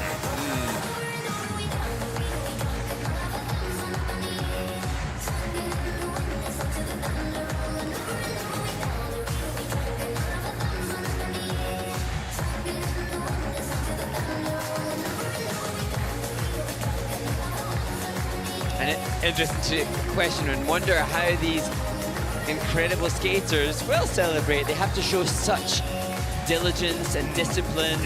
And an interesting question and wonder how these incredible skaters will celebrate. They have to show such diligence and discipline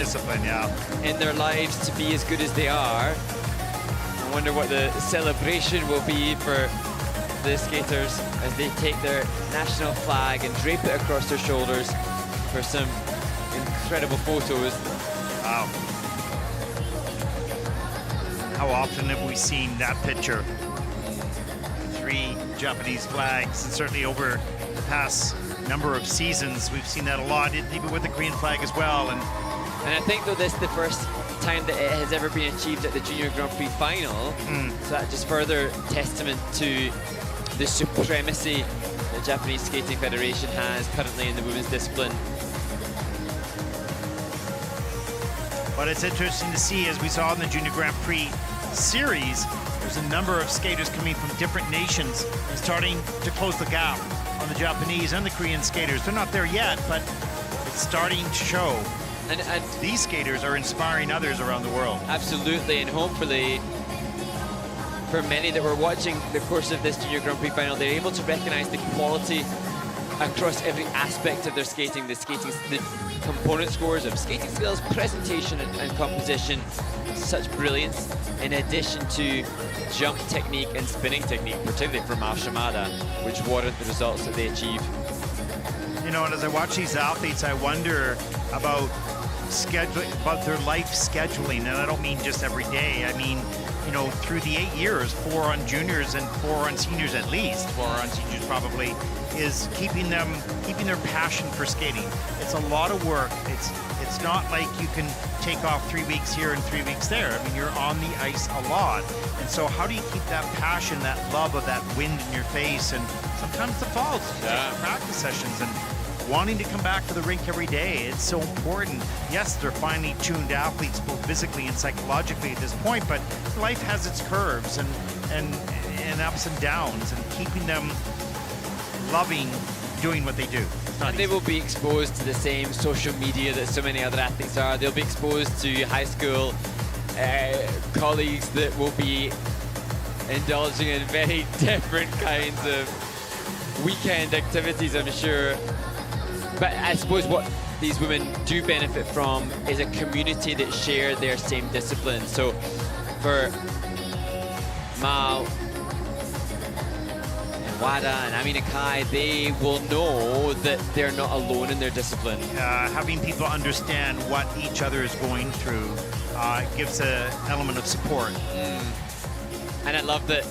in their lives to be as good as they are. I wonder what the celebration will be for the skaters as they take their national flag and drape it across their shoulders for some incredible photos. Wow. How often have we seen that picture? 3 Japanese flags, and certainly over the past number of seasons, we've seen that a lot, even with the Korean flag as well. And I think, though, this is the first time that it has ever been achieved at the Junior Grand Prix final. So that just further testament to the supremacy the Japanese Skating Federation has currently in the women's discipline. But it's interesting to see, as we saw in the Junior Grand Prix series, there's a number of skaters coming from different nations and starting to close the gap on the Japanese and the Korean skaters. They're not there yet, but it's starting to show. And these skaters are inspiring others around the world. Absolutely, and hopefully for many that were watching the course of this Junior Grand Prix final, they're able to recognize the quality across every aspect of their skating, the component scores of skating skills, presentation and composition, such brilliance, in addition to jump technique and spinning technique, particularly from Mao Shimada, which warrant the results that they achieve. You know, and as I watch these athletes, I wonder about their life scheduling, and I don't mean just every day. I mean, you know, through the 8 years, 4 on juniors and 4 on seniors at least, 4 on seniors probably, is keeping their passion for skating. It's a lot of work. It's not like you can take off 3 weeks here and 3 weeks there. I mean, you're on the ice a lot. And so how do you keep that passion, that love of that wind in your face, and sometimes the falls, just practice sessions, and wanting to come back to the rink every day. It's so important. Yes, they're finely tuned athletes, both physically and psychologically at this point, but life has its curves and ups and downs, and keeping them loving doing what they do. And they will be exposed to the same social media that so many other athletes are. They'll be exposed to high school colleagues that will be indulging in very different kinds of weekend activities, I'm sure. But I suppose what these women do benefit from is a community that share their same discipline. So for Mao and Wada and Amina Kai, they will know that they're not alone in their discipline. Having people understand what each other is going through gives an element of support. And I love that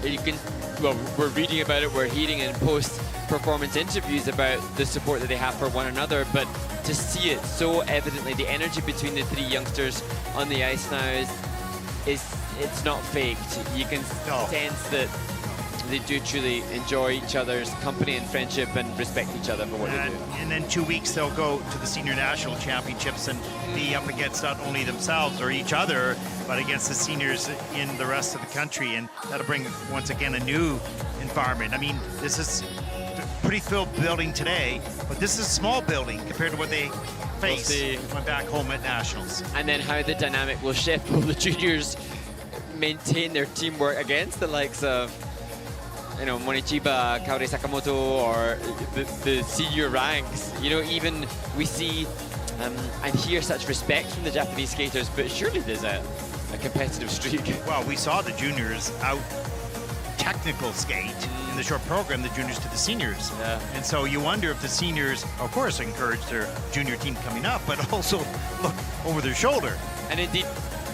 you can, well, we're reading about it, we're hearing in post-performance interviews about the support that they have for one another, but to see it so evidently, the energy between the three youngsters on the ice now it's not faked. You can sense that they do truly enjoy each other's company and friendship and respect each other for what they do. And then 2 weeks they'll go to the Senior National Championships and be up against not only themselves or each other, but against the seniors in the rest of the country. And that'll bring, once again, a new environment. I mean, this is a pretty filled building today, but this is a small building compared to what they face when back home at Nationals. And then how the dynamic will shift. Will the juniors maintain their teamwork against the likes of, you know, Monichiba, Kaori Sakamoto, or the senior ranks? You know, even we see and hear such respect from the Japanese skaters, but surely there's a competitive streak. Well, we saw the juniors out technical skate in the short program, the juniors to the seniors. Yeah. And so you wonder if the seniors, of course, encourage their junior team coming up, but also look over their shoulder. And indeed,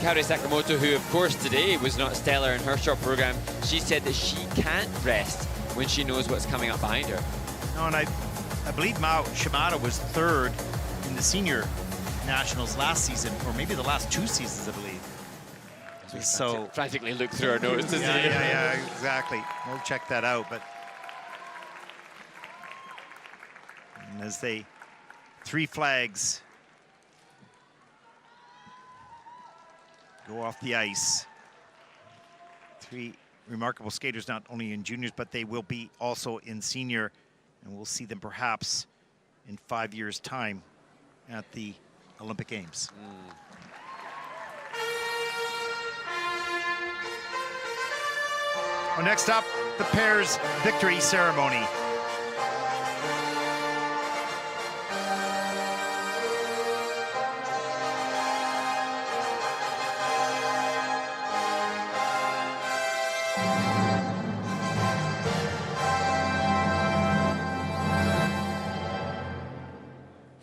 Kaori Sakamoto, who of course today was not stellar in her short program, she said that she can't rest when she knows what's coming up behind her. No, and I believe Mao Shimada was third in the senior nationals last season, or maybe the last 2 seasons, I believe. So frantically look through our notes. Yeah, exactly. We'll check that out. But and as they 3 flags go off the ice, 3 remarkable skaters, not only in juniors, but they will be also in senior, and we'll see them perhaps in 5 years' time at the Olympic Games. Well, next up, the pairs victory ceremony.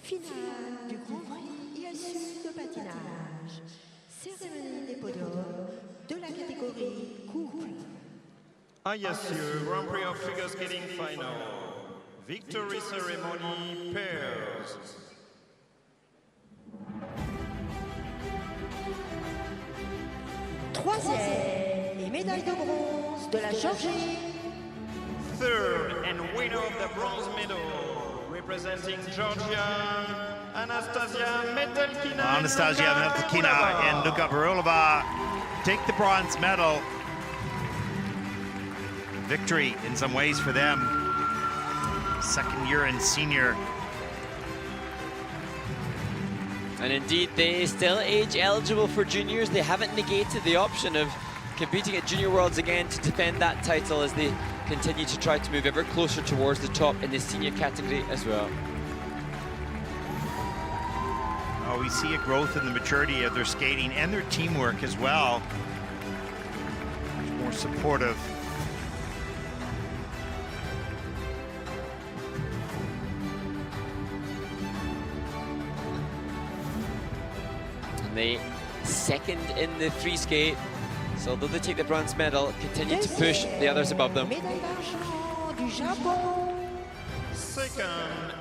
Finale du Grand Prix ISU de patinage. Cérémonie des podiums de la catégorie couple. ISU Grand Prix of Figure Skating Final. Victory ceremony pairs. Troisième et médaille de bronze de la Géorgie. Third and winner of the bronze medal, representing Georgia, Anastasia Metelkina. Anastasia Metelkina and Luka Barulova take the bronze medal. Victory in some ways for them. Second year in senior. And indeed, they still age eligible for juniors. They haven't negated the option of competing at Junior Worlds again to defend that title as they continue to try to move ever closer towards the top in the senior category as well. Oh, we see a growth in the maturity of their skating and their teamwork as well. Much more supportive. And they second in the free skate. So although they take the bronze medal, continue to push the others above them. Médaille d'argent du Japon. Second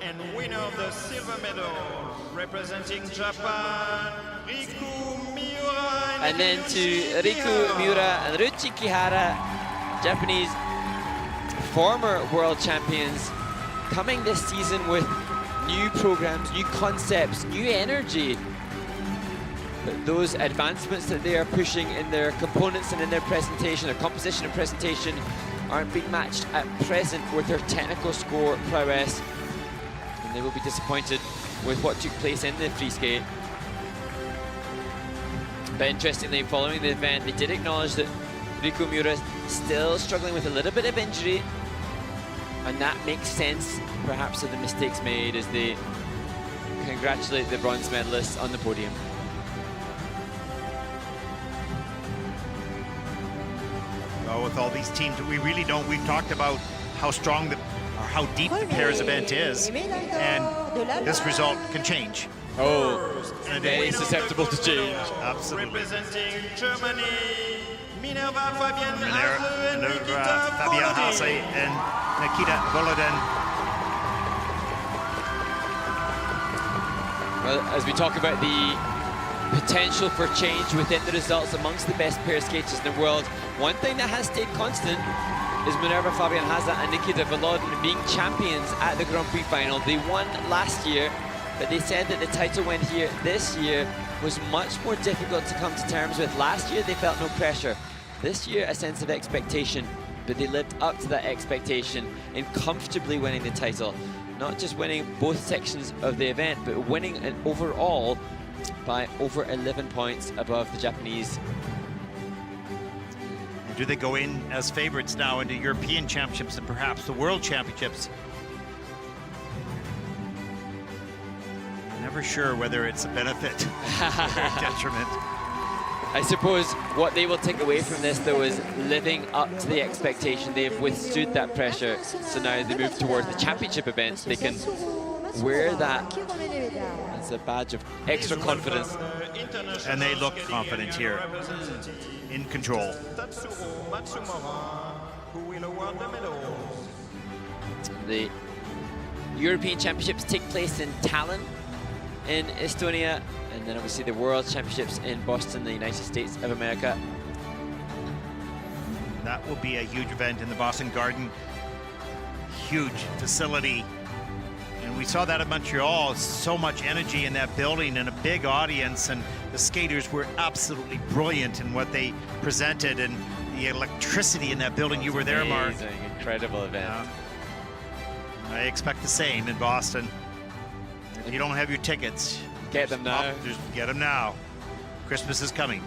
and winner of the silver medal, representing Japan, Riku Miura. And then to Riku Miura and Ruchi Kihara, Japanese former world champions, coming this season with new programs, new concepts, new energy. But those advancements that they are pushing in their components and in their presentation, their composition and presentation, aren't being matched at present with their technical score prowess. And they will be disappointed with what took place in the free skate. But interestingly, following the event, they did acknowledge that Riku Miura is still struggling with a little bit of injury. And that makes sense, perhaps, of the mistakes made as they congratulate the bronze medalists on the podium. Well, with all these teams, we really don't. We've talked about how strong or how deep the pairs event is, and this result can change. Oh, very susceptible to change. Absolutely. Representing Germany, Minerva Fabian Fabian Hase and Nikita Volodin. Well, as we talk about the potential for change within the results amongst the best pair skaters in the world, one thing that has stayed constant is Minerva Fabian Hase and Nikita Volodin being champions at the Grand Prix final. They won last year, but they said that the title win here this year was much more difficult to come to terms with. Last year, they felt no pressure. This year, a sense of expectation, but they lived up to that expectation in comfortably winning the title. Not just winning both sections of the event, but winning it overall by over 11 points above the Japanese. Do they go in as favorites now into European Championships and perhaps the World Championships? Never sure whether it's a benefit or a detriment. I suppose what they will take away from this, though, is living up to the expectation. They've withstood that pressure, so now they move towards the championship events. They can wear that as a badge of extra confidence. And they look confident here, in control. The European Championships take place in Tallinn in Estonia, and then obviously the World Championships in Boston, the United States of America. That will be a huge event in the Boston Garden. Huge facility. And we saw that at Montreal, so much energy in that building and a big audience, and the skaters were absolutely brilliant in what they presented, and the electricity in that building. You were there, Mark. Amazing, incredible event. I expect the same in Boston. If you don't have your tickets, get them now. Just get them now. Christmas is coming.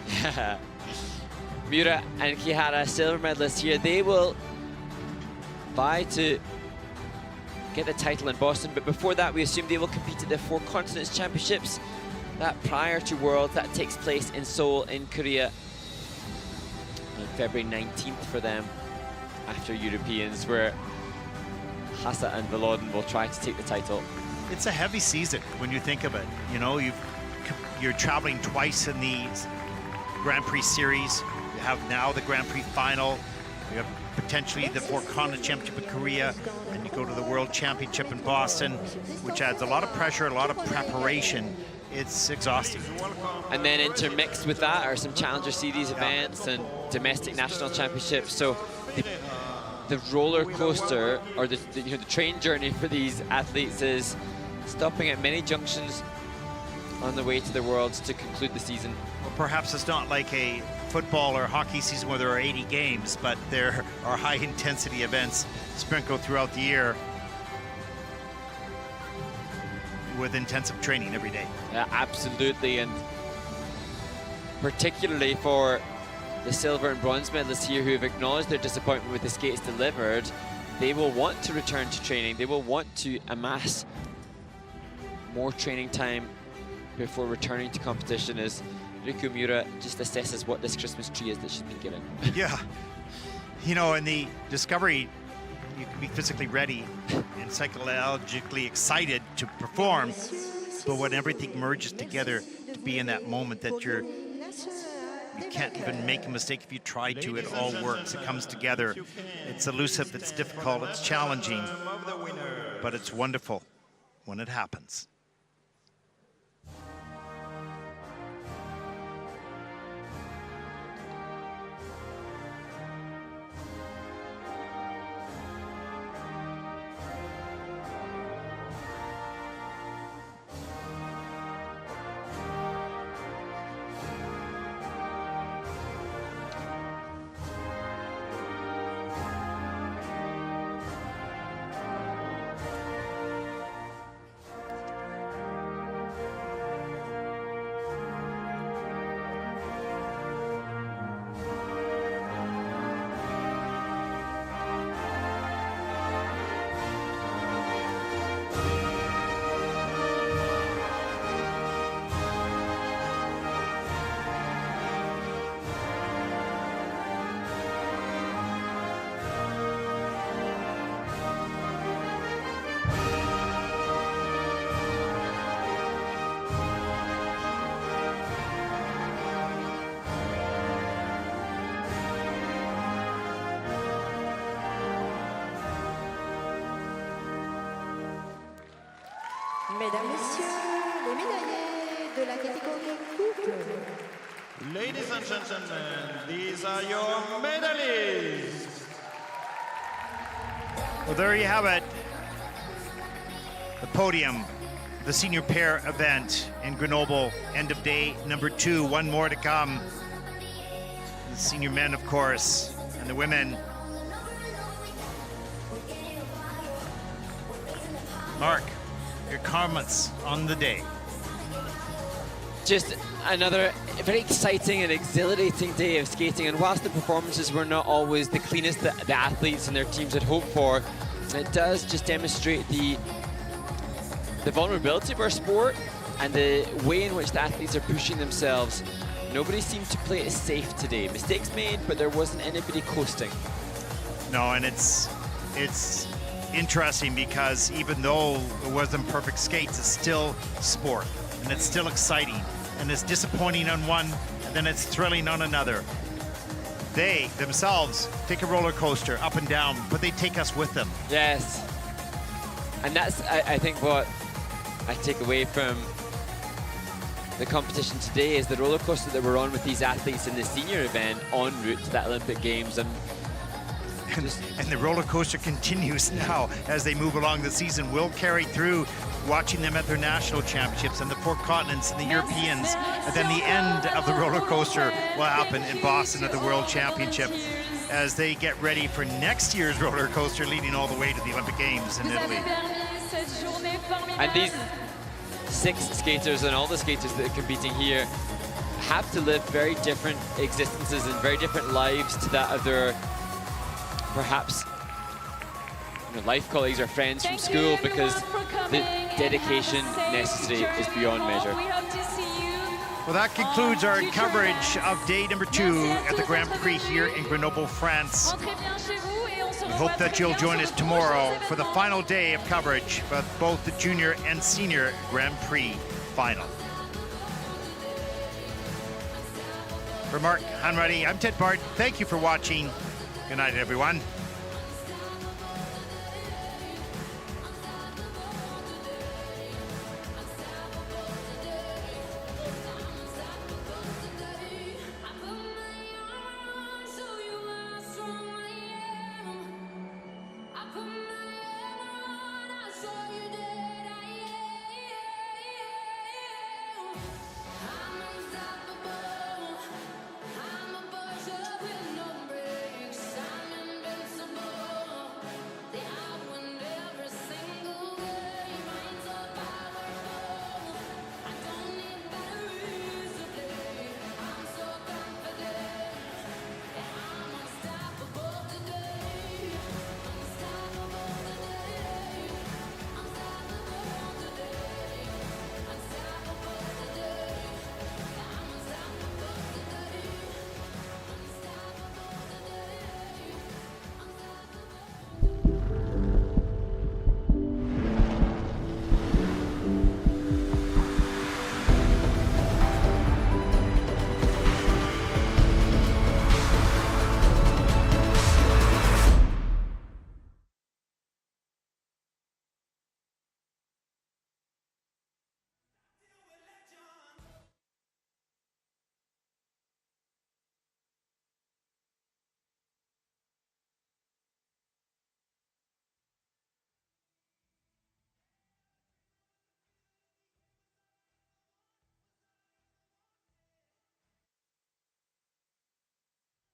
Miura and Kihara, silver medalists here. They will vie to get the title in Boston, but before that, we assume they will compete at the Four Continents Championships. That prior to Worlds, that takes place in Seoul in Korea on February 19th for them, after Europeans, where Hase and Volodin will try to take the title. It's a heavy season when you think of it. You know, you're traveling twice in the Grand Prix series. You have now the Grand Prix final. You have potentially the Four Continent Championship in Korea, and you go to the World Championship in Boston, which adds a lot of pressure, a lot of preparation. It's exhausting. And then intermixed with that are some Challenger Series events and domestic national championships. So the roller coaster, or the train journey for these athletes is stopping at many junctions on the way to the Worlds to conclude the season. Well, perhaps it's not like a football or hockey season where there are 80 games, but there are high-intensity events sprinkled throughout the year with intensive training every day. Yeah, absolutely, and particularly for the silver and bronze medalists here who have acknowledged their disappointment with the skates delivered, they will want to return to training. They will want to amass more training time before returning to competition, as Riku Miura just assesses what this Christmas tree is that she's been given. Yeah, you know, in the Discovery, you can be physically ready and psychologically excited to perform, but when everything merges together to be in that moment that you can't even make a mistake if you try to. It all works. It comes together. It's elusive, it's difficult, it's challenging, but it's wonderful when it happens. Mesdames, Messieurs, les médaillés de la catégorie couple. Ladies and gentlemen, these are your medalists. Well, there you have it. The podium, the senior pair event in Grenoble, end of day number 2. One more to come. The senior men, of course, and the women. Mark, your comments on the day. Just another very exciting and exhilarating day of skating, and whilst the performances were not always the cleanest that the athletes and their teams had hoped for, it does just demonstrate the vulnerability of our sport and the way in which the athletes are pushing themselves. Nobody seemed to play it safe today. Mistakes made, but there wasn't anybody coasting. No, and it's interesting because even though it wasn't perfect skates, it's still sport and it's still exciting, and it's disappointing on one and then it's thrilling on another. They themselves take a roller coaster up and down, but they take us with them. Yes, and that's I think what I take away from the competition today is the roller coaster that we're on with these athletes in the senior event en route to that Olympic Games. And the roller coaster continues now as they move along the season. We'll carry through watching them at their national championships and the 4 continents and the Europeans. And then the end of the roller coaster will happen in Boston at the World Championship as they get ready for next year's roller coaster leading all the way to the Olympic Games in Italy. And these 6 skaters and all the skaters that are competing here have to live very different existences and very different lives to that of their perhaps life colleagues or friends from school, because the dedication necessary is beyond measure. Well, that concludes our coverage of day number 2 at the Grand Prix here in Grenoble, France. We hope that you'll join us tomorrow for the final day of coverage of both the junior and senior Grand Prix final. For Mark Hanratty, I'm Ted Bart. Thank you for watching. Good night, everyone.